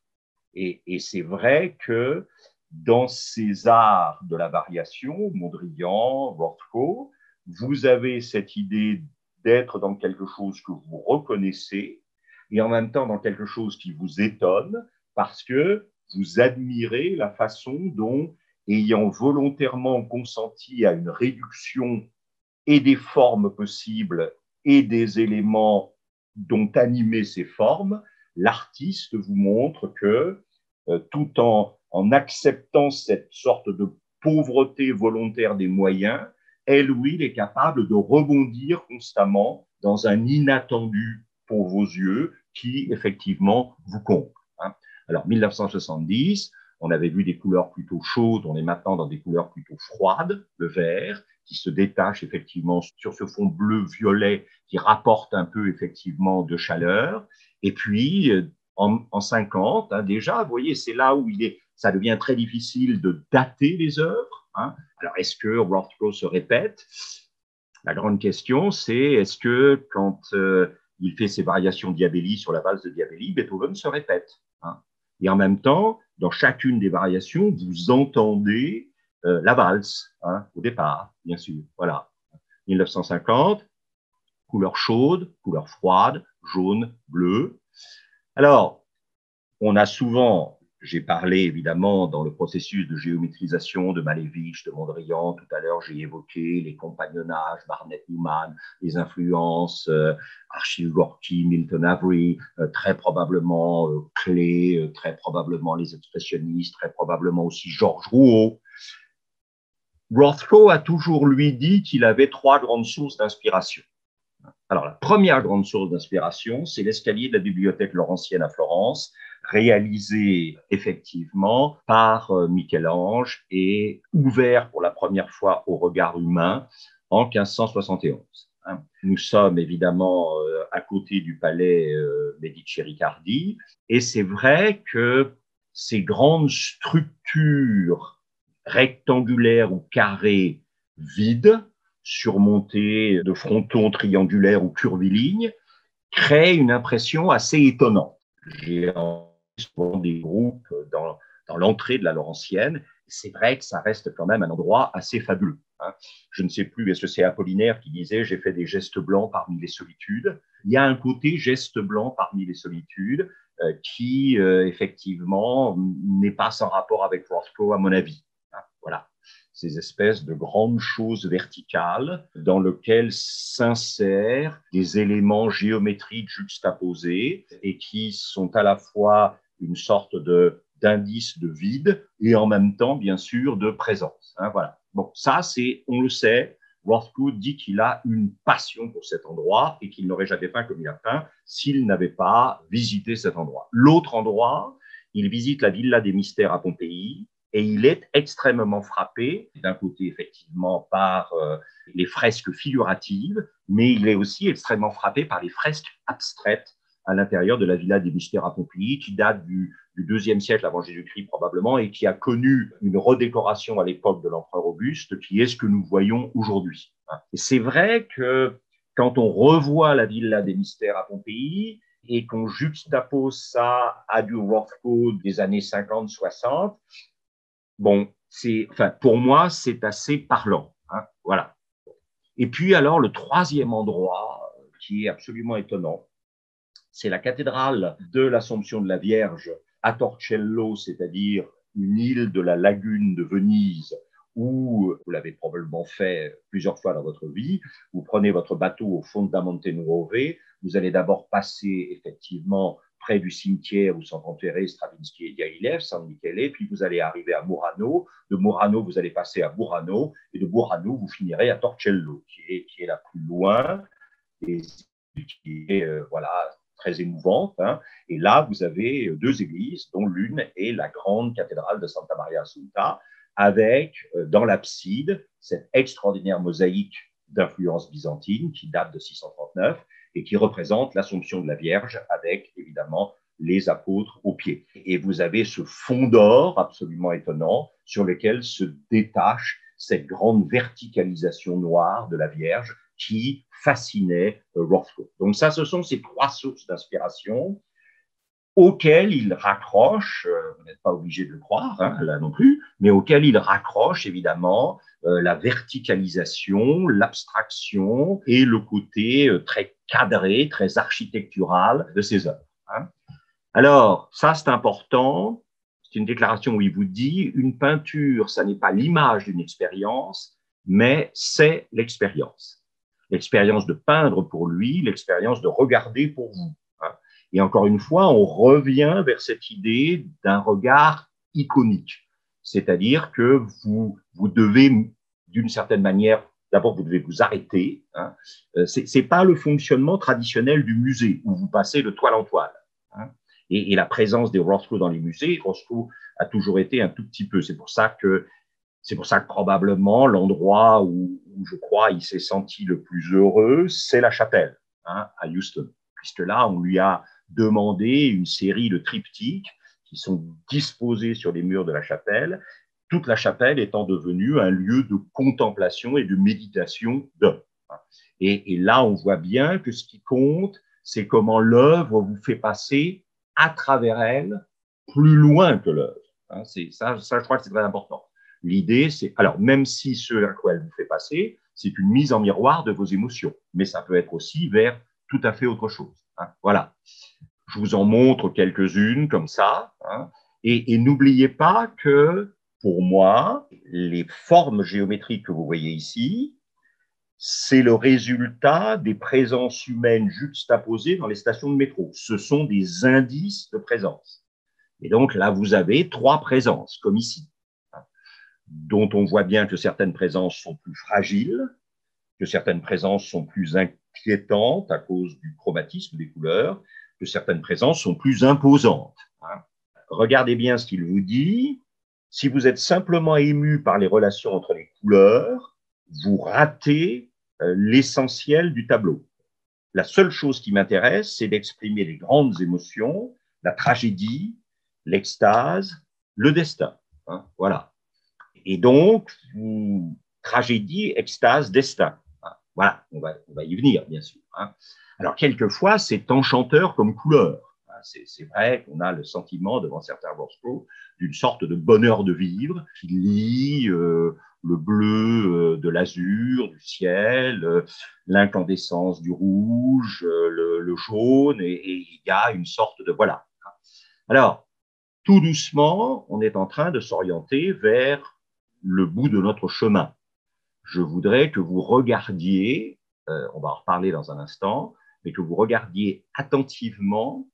Et c'est vrai que dans ces arts de la variation, Mondrian, Rothko, vous avez cette idée d'être dans quelque chose que vous reconnaissez et en même temps dans quelque chose qui vous étonne parce que vous admirez la façon dont, ayant volontairement consenti à une réduction et des formes possibles et des éléments dont animer ces formes, l'artiste vous montre que tout en acceptant cette sorte de pauvreté volontaire des moyens, elle ou il est capable de rebondir constamment dans un inattendu pour vos yeux qui, effectivement, vous compte. Hein. Alors, 1970, on avait vu des couleurs plutôt chaudes, on est maintenant dans des couleurs plutôt froides, le vert, qui se détache effectivement sur ce fond bleu-violet qui rapporte un peu effectivement de chaleur. Et puis, en 50, hein, déjà, vous voyez, c'est là où ça devient très difficile de dater les œuvres. Hein. Alors, est-ce que Rothko se répète? La grande question, c'est est-ce que quand il fait ses variations Diabelli sur la valse de Diabelli, Beethoven se répète? Hein. Et en même temps, dans chacune des variations, vous entendez la valse, hein, au départ, bien sûr. Voilà. 1950, couleur chaude, couleur froide, jaune, bleu. Alors, on a souvent, j'ai parlé évidemment dans le processus de géométrisation de Malevich, de Mondrian, tout à l'heure j'ai évoqué les compagnonnages, Barnett-Newman, les influences, Archie Gorky, Milton Avery, très probablement Klee, très probablement les expressionnistes, très probablement aussi Georges Rouault. Rothko a toujours, lui, dit qu'il avait 3 grandes sources d'inspiration. Alors, la première grande source d'inspiration, c'est l'escalier de la bibliothèque laurentienne à Florence, réalisé effectivement par Michel-Ange et ouvert pour la première fois au regard humain en 1571. Nous sommes évidemment à côté du palais Medici-Riccardi, et c'est vrai que ces grandes structures rectangulaires ou carrées vides, surmontées de frontons triangulaires ou curvilignes, créent une impression assez étonnante. J'ai souvent des groupes dans l'entrée de la Laurentienne. C'est vrai que ça reste quand même un endroit assez fabuleux. Je ne sais plus, est-ce que c'est Apollinaire qui disait « j'ai fait des gestes blancs parmi les solitudes ». Il y a un côté geste blanc parmi les solitudes qui, effectivement, n'est pas sans rapport avec Rothko, à mon avis. Voilà, ces espèces de grandes choses verticales dans lesquelles s'insèrent des éléments géométriques juxtaposés et qui sont à la fois une sorte d'indice de vide et en même temps, bien sûr, de présence. Voilà. Bon, ça, on le sait, Rothko dit qu'il a une passion pour cet endroit et qu'il n'aurait jamais peint comme il a peint s'il n'avait pas visité cet endroit. L'autre endroit, il visite la Villa des Mystères à Pompéi, et il est extrêmement frappé, d'un côté effectivement par les fresques figuratives, mais il est aussi extrêmement frappé par les fresques abstraites à l'intérieur de la Villa des Mystères à Pompéi, qui date du IIe siècle avant Jésus-Christ probablement, et qui a connu une redécoration à l'époque de l'empereur Auguste, qui est ce que nous voyons aujourd'hui. Et c'est vrai que quand on revoit la Villa des Mystères à Pompéi, et qu'on juxtapose ça à du Rothko des années 50-60, bon, pour moi, c'est assez parlant. Voilà. Et puis, alors, le troisième endroit qui est absolument étonnant, c'est la cathédrale de l'Assomption de la Vierge à Torcello, c'est-à-dire une île de la lagune de Venise, où vous l'avez probablement fait plusieurs fois dans votre vie. Vous prenez votre bateau au Fondamonte Nuove, vous allez d'abord passer effectivement près du cimetière où sont enterrés Stravinsky et Diaghilev, San Michele, puis vous allez arriver à Murano. De Murano, vous allez passer à Burano, et de Burano, vous finirez à Torcello, qui est la plus loin, et qui est, voilà, très émouvante. Et là, vous avez 2 églises, dont l'une est la grande cathédrale de Santa Maria Assunta, avec dans l'abside cette extraordinaire mosaïque d'influence byzantine qui date de 639 et qui représente l'Assomption de la Vierge avec évidemment les apôtres aux pieds. Et vous avez ce fond d'or absolument étonnant sur lequel se détache cette grande verticalisation noire de la Vierge qui fascinait Rothko. Donc ça, ce sont ces 3 sources d'inspiration auxquelles il raccroche, vous n'êtes pas obligé de le croire, là non plus, mais auxquelles il raccroche évidemment la verticalisation, l'abstraction et le côté très cadré, très architectural de ses œuvres. Alors, ça c'est important, c'est une déclaration où il vous dit, une peinture, ça n'est pas l'image d'une expérience, mais c'est l'expérience. L'expérience de peindre pour lui, l'expérience de regarder pour vous. Et encore une fois, on revient vers cette idée d'un regard iconique. C'est-à-dire que vous devez, d'une certaine manière, d'abord, vous devez vous arrêter. Ce n'est pas le fonctionnement traditionnel du musée où vous passez de toile en toile. Et la présence des Rothko dans les musées, Rothko a toujours été un tout petit peu. C'est pour ça que probablement l'endroit où je crois il s'est senti le plus heureux, c'est la chapelle, à Houston. Puisque là, on lui a demandé une série de triptyques qui sont disposés sur les murs de la chapelle, toute la chapelle étant devenue un lieu de contemplation et de méditation d'œuvre. Et là, on voit bien que ce qui compte, c'est comment l'œuvre vous fait passer à travers elle plus loin que l'œuvre. Ça, je crois que c'est très important. L'idée, c'est, alors même si ce à quoi elle vous fait passer, c'est une mise en miroir de vos émotions, mais ça peut être aussi vers tout à fait autre chose. Hein, voilà. Je vous en montre quelques-unes comme ça. Hein, et n'oubliez pas que, pour moi, les formes géométriques que vous voyez ici, c'est le résultat des présences humaines juxtaposées dans les stations de métro. Ce sont des indices de présence. Et donc là, vous avez 3 présences, comme ici, hein, dont on voit bien que certaines présences sont plus fragiles, que certaines présences sont plus inquiétantes à cause du chromatisme des couleurs, que certaines présences sont plus imposantes. Hein. Regardez bien ce qu'il vous dit. Si vous êtes simplement ému par les relations entre les couleurs, vous ratez l'essentiel du tableau. La seule chose qui m'intéresse, c'est d'exprimer les grandes émotions, la tragédie, l'extase, le destin. Hein, voilà. Et donc, tragédie, extase, destin. Hein, voilà, on va y venir, bien sûr. Hein. Alors, quelquefois, c'est enchanteur comme couleur. C'est vrai qu'on a le sentiment, devant certains Roscoe, d'une sorte de bonheur de vivre qui lie le bleu de l'azur, du ciel, l'incandescence du rouge, le jaune, et il y a une sorte de... Voilà. Alors, tout doucement, on est en train de s'orienter vers le bout de notre chemin. Je voudrais que vous regardiez, on va en reparler dans un instant, mais que vous regardiez attentivement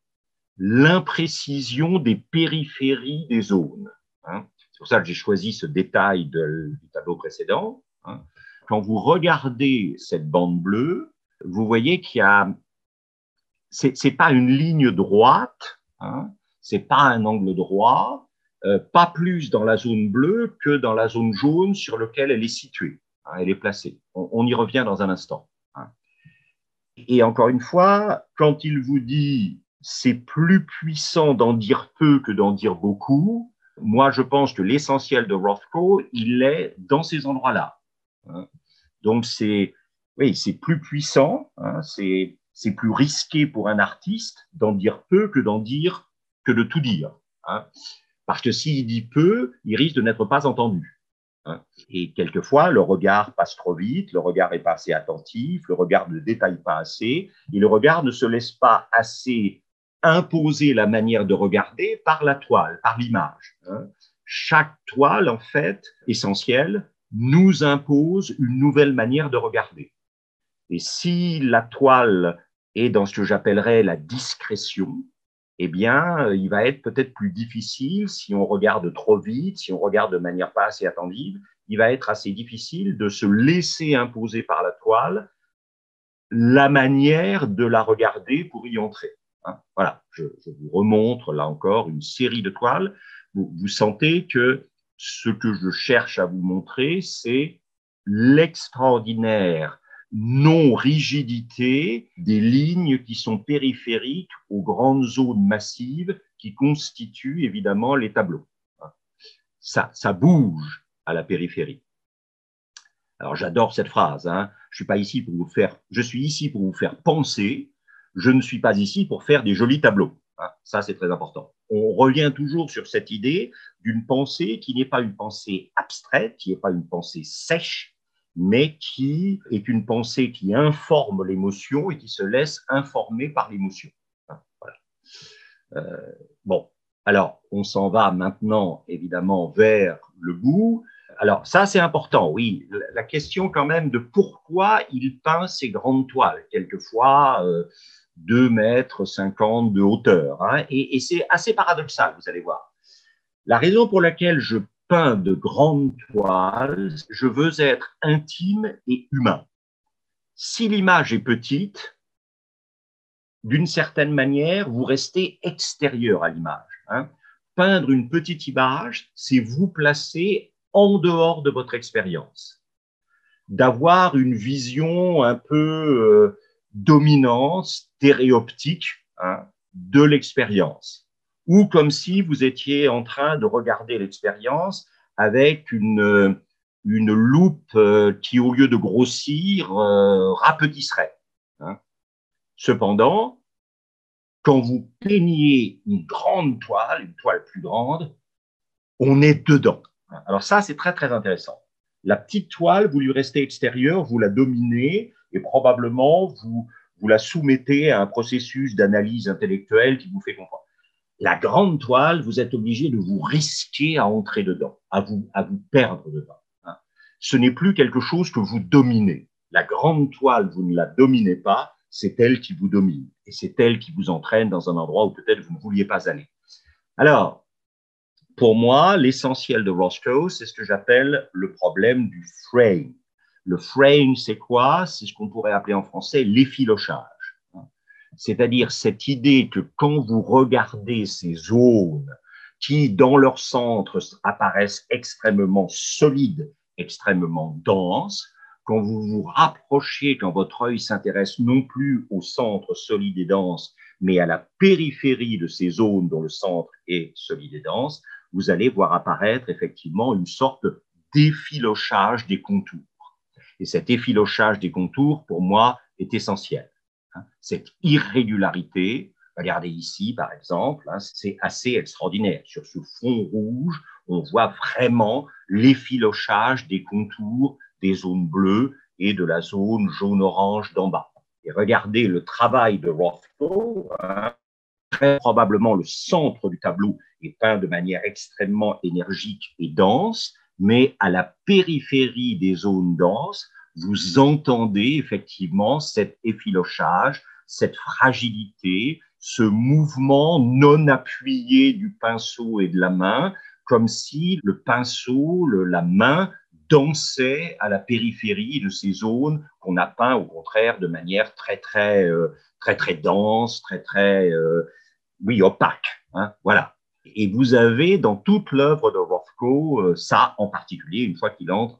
l'imprécision des périphéries des zones. Hein. C'est pour ça que j'ai choisi ce détail du tableau précédent. Hein. Quand vous regardez cette bande bleue, vous voyez qu'il y a... C'est pas une ligne droite, hein, c'est pas un angle droit, pas plus dans la zone bleue que dans la zone jaune sur laquelle elle est située, hein, elle est placée. On y revient dans un instant. Hein. Et encore une fois, quand il vous dit c'est plus puissant d'en dire peu que d'en dire beaucoup, moi je pense que l'essentiel de Rothko, il est dans ces endroits-là. Hein. Donc oui, c'est plus puissant, hein, c'est plus risqué pour un artiste d'en dire peu que de tout dire. Hein. Parce que s'il dit peu, il risque de n'être pas entendu. Hein. Et quelquefois, le regard passe trop vite, le regard n'est pas assez attentif, le regard ne détaille pas assez, et le regard ne se laisse pas assez imposer la manière de regarder par la toile, par l'image. Hein. Chaque toile, en fait, essentielle, nous impose une nouvelle manière de regarder. Et si la toile est dans ce que j'appellerais la discrétion, eh bien, il va être peut-être plus difficile si on regarde trop vite, si on regarde de manière pas assez attentive, il va être assez difficile de se laisser imposer par la toile la manière de la regarder pour y entrer. Hein, voilà, je vous remontre là encore une série de toiles. Vous sentez que ce que je cherche à vous montrer, c'est l'extraordinaire non-rigidité des lignes qui sont périphériques aux grandes zones massives qui constituent évidemment les tableaux. Ça bouge à la périphérie. Alors j'adore cette phrase. Hein. Je suis ici pour vous faire penser. Je ne suis pas ici pour faire des jolis tableaux. Hein. Ça, c'est très important. On revient toujours sur cette idée d'une pensée qui n'est pas une pensée abstraite, qui n'est pas une pensée sèche, mais qui est une pensée qui informe l'émotion et qui se laisse informer par l'émotion. Hein, voilà. Bon, alors on s'en va maintenant évidemment vers le bout. Alors ça c'est important, oui, la question quand même de pourquoi il peint ces grandes toiles, quelquefois 2,50 m de hauteur, hein, et c'est assez paradoxal, vous allez voir. La raison pour laquelle je peins de grandes toiles, je veux être intime et humain. Si l'image est petite, d'une certaine manière, vous restez extérieur à l'image. Hein. Peindre une petite image, c'est vous placer en dehors de votre expérience, d'avoir une vision un peu dominante, stéréoptique, hein, de l'expérience, ou comme si vous étiez en train de regarder l'expérience avec une loupe qui, au lieu de grossir, rapetisserait. Hein. Cependant, quand vous peignez une grande toile, une toile plus grande, on est dedans. Alors ça, c'est très, très intéressant. La petite toile, vous lui restez extérieur, vous la dominez et probablement vous la soumettez à un processus d'analyse intellectuelle qui vous fait comprendre. La grande toile, vous êtes obligé de vous risquer à entrer dedans, à vous perdre dedans. Hein. Ce n'est plus quelque chose que vous dominez. La grande toile, vous ne la dominez pas, c'est elle qui vous domine. Et c'est elle qui vous entraîne dans un endroit où peut-être vous ne vouliez pas aller. Alors, pour moi, l'essentiel de Roscoe, c'est ce que j'appelle le problème du frame. Le frame, c'est quoi? C'est ce qu'on pourrait appeler en français l'effilochage. C'est-à-dire cette idée que quand vous regardez ces zones qui, dans leur centre, apparaissent extrêmement solides, extrêmement denses, quand vous vous rapprochez, quand votre œil s'intéresse non plus au centre solide et dense, mais à la périphérie de ces zones dont le centre est solide et dense, vous allez voir apparaître effectivement une sorte d'effilochage des contours. Et cet effilochage des contours, pour moi, est essentiel. Cette irrégularité, regardez ici par exemple, c'est assez extraordinaire. Sur ce fond rouge, on voit vraiment l'effilochage des contours des zones bleues et de la zone jaune-orange d'en bas. Et regardez le travail de Rothko, très probablement le centre du tableau est peint de manière extrêmement énergique et dense, mais à la périphérie des zones denses, vous entendez effectivement cet effilochage, cette fragilité, ce mouvement non appuyé du pinceau et de la main, comme si le pinceau, la main, dansait à la périphérie de ces zones qu'on a peint au contraire de manière très dense, oui, opaque. Hein, voilà. Et vous avez dans toute l'œuvre de Rothko ça en particulier une fois qu'il entre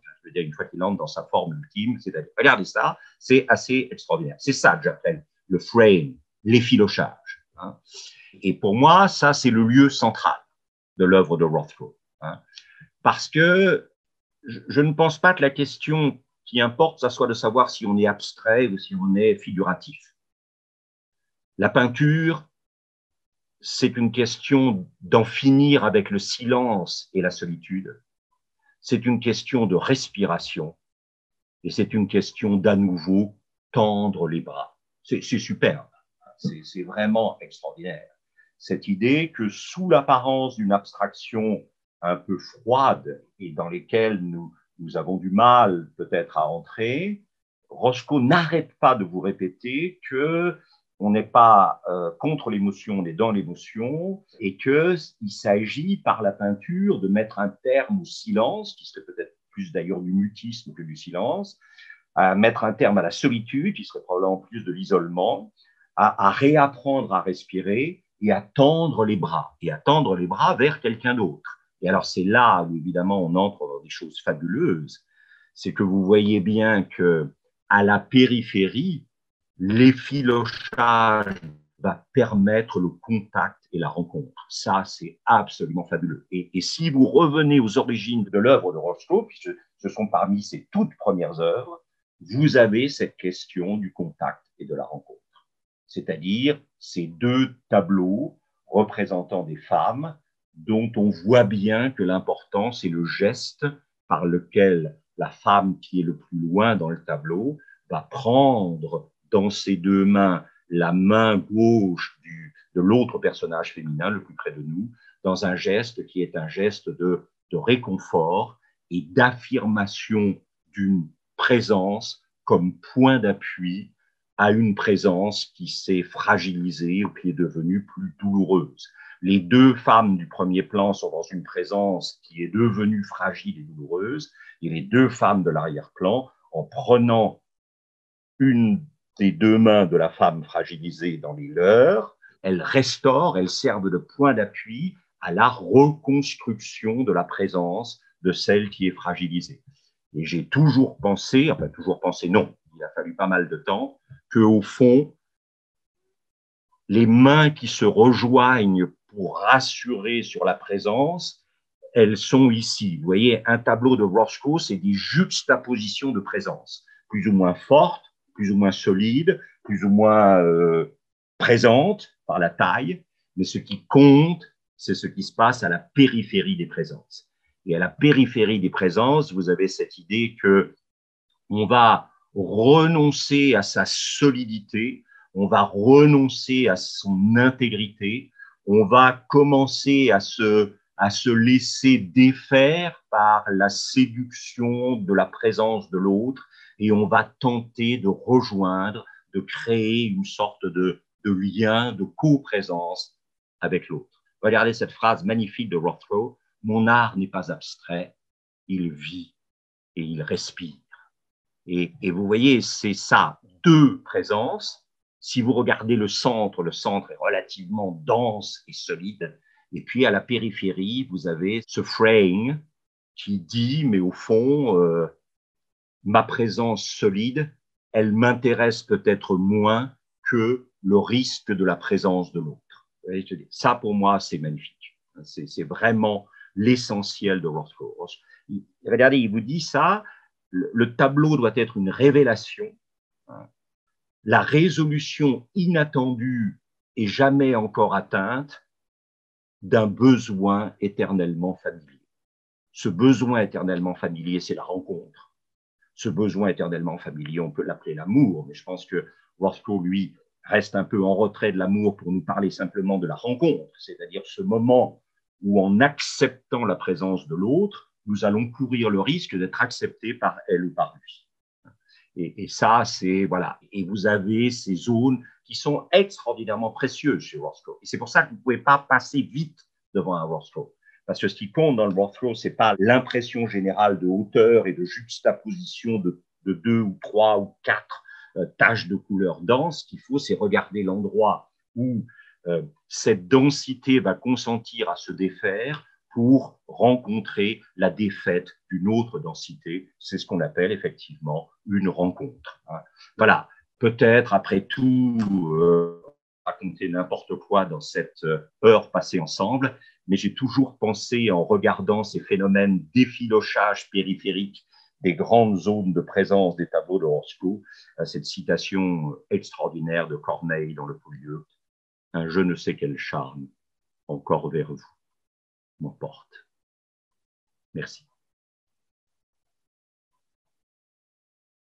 dans sa forme ultime, c'est-à-dire, regardez ça, c'est assez extraordinaire. C'est ça que j'appelle le frame, l'effilochage. Hein. Et pour moi, ça, c'est le lieu central de l'œuvre de Rothko. Hein. Parce que je ne pense pas que la question qui importe, ça soit de savoir si on est abstrait ou si on est figuratif. La peinture, c'est une question d'en finir avec le silence et la solitude. C'est une question de respiration et c'est une question d'à nouveau tendre les bras. C'est superbe, c'est vraiment extraordinaire. Cette idée que sous l'apparence d'une abstraction un peu froide et dans lesquelles nous avons du mal peut-être à entrer, Rothko n'arrête pas de vous répéter que on n'est pas contre l'émotion, on est dans l'émotion, et qu'il s'agit par la peinture de mettre un terme au silence, qui serait peut-être plus d'ailleurs du mutisme que du silence, à mettre un terme à la solitude, qui serait probablement plus de l'isolement, à réapprendre à respirer et à tendre les bras vers quelqu'un d'autre. Et alors c'est là où évidemment on entre dans des choses fabuleuses, c'est que vous voyez bien que à la périphérie, l'effilochage va permettre le contact et la rencontre. Ça, c'est absolument fabuleux. Et si vous revenez aux origines de l'œuvre de Rothko, puisque ce sont parmi ses toutes premières œuvres, vous avez cette question du contact et de la rencontre. C'est-à-dire ces deux tableaux représentant des femmes dont on voit bien que l'important, c'est le geste par lequel la femme qui est le plus loin dans le tableau va prendre dans ses deux mains la main gauche de l'autre personnage féminin le plus près de nous, dans un geste qui est un geste de réconfort et d'affirmation d'une présence comme point d'appui à une présence qui s'est fragilisée ou qui est devenue plus douloureuse. Les deux femmes du premier plan sont dans une présence qui est devenue fragile et douloureuse, et les deux femmes de l'arrière-plan, en prenant une des deux mains de la femme fragilisée dans les leurs, elles restaurent, elles servent de point d'appui à la reconstruction de la présence de celle qui est fragilisée. Et j'ai toujours pensé non, il a fallu pas mal de temps, qu'au fond, les mains qui se rejoignent pour rassurer sur la présence, elles sont ici. Vous voyez, un tableau de Rothko, c'est des juxtapositions de présence, plus ou moins fortes, plus ou moins solides, plus ou moins présentes par la taille, mais ce qui compte, c'est ce qui se passe à la périphérie des présences. Et à la périphérie des présences, vous avez cette idée que on va renoncer à sa solidité on va renoncer à son intégrité, on va commencer à se laisser défaire par la séduction de la présence de l'autre et on va tenter de rejoindre, de créer une sorte de lien, de coprésence avec l'autre. Regardez cette phrase magnifique de Rothko, « Mon art n'est pas abstrait, il vit et il respire ». Et vous voyez, c'est ça, deux présences. Si vous regardez le centre est relativement dense et solide. Et puis à la périphérie, vous avez ce frame qui dit, mais au fond, ma présence solide, elle m'intéresse peut-être moins que le risque de la présence de l'autre. Ça, pour moi, c'est magnifique. C'est vraiment l'essentiel de Rothko. Regardez, il vous dit ça, le tableau doit être une révélation. La résolution inattendue et jamais encore atteinte d'un besoin éternellement familier. Ce besoin éternellement familier, c'est la rencontre. Ce besoin éternellement familier, on peut l'appeler l'amour, mais je pense que Rothko, lui, reste un peu en retrait de l'amour pour nous parler simplement de la rencontre, c'est-à-dire ce moment où, en acceptant la présence de l'autre, nous allons courir le risque d'être acceptés par elle ou par lui. Et ça, c'est, voilà. Et vous avez ces zones qui sont extraordinairement précieuses chez Rothko. Et c'est pour ça que vous ne pouvez pas passer vite devant un Rothko. Parce que ce qui compte dans le Rothko, ce n'est pas l'impression générale de hauteur et de juxtaposition de deux ou trois ou quatre taches de couleur dense. Ce qu'il faut, c'est regarder l'endroit où cette densité va consentir à se défaire pour rencontrer la défaite d'une autre densité. C'est ce qu'on appelle effectivement une rencontre. Voilà, peut-être après tout, raconter n'importe quoi dans cette heure passée ensemble, mais j'ai toujours pensé, en regardant ces phénomènes d'effilochage périphérique des grandes zones de présence des tableaux de Rothko, à cette citation extraordinaire de Corneille dans le Polyeucte, « Un je ne sais quel charme encore vers vous m'emporte ». Merci.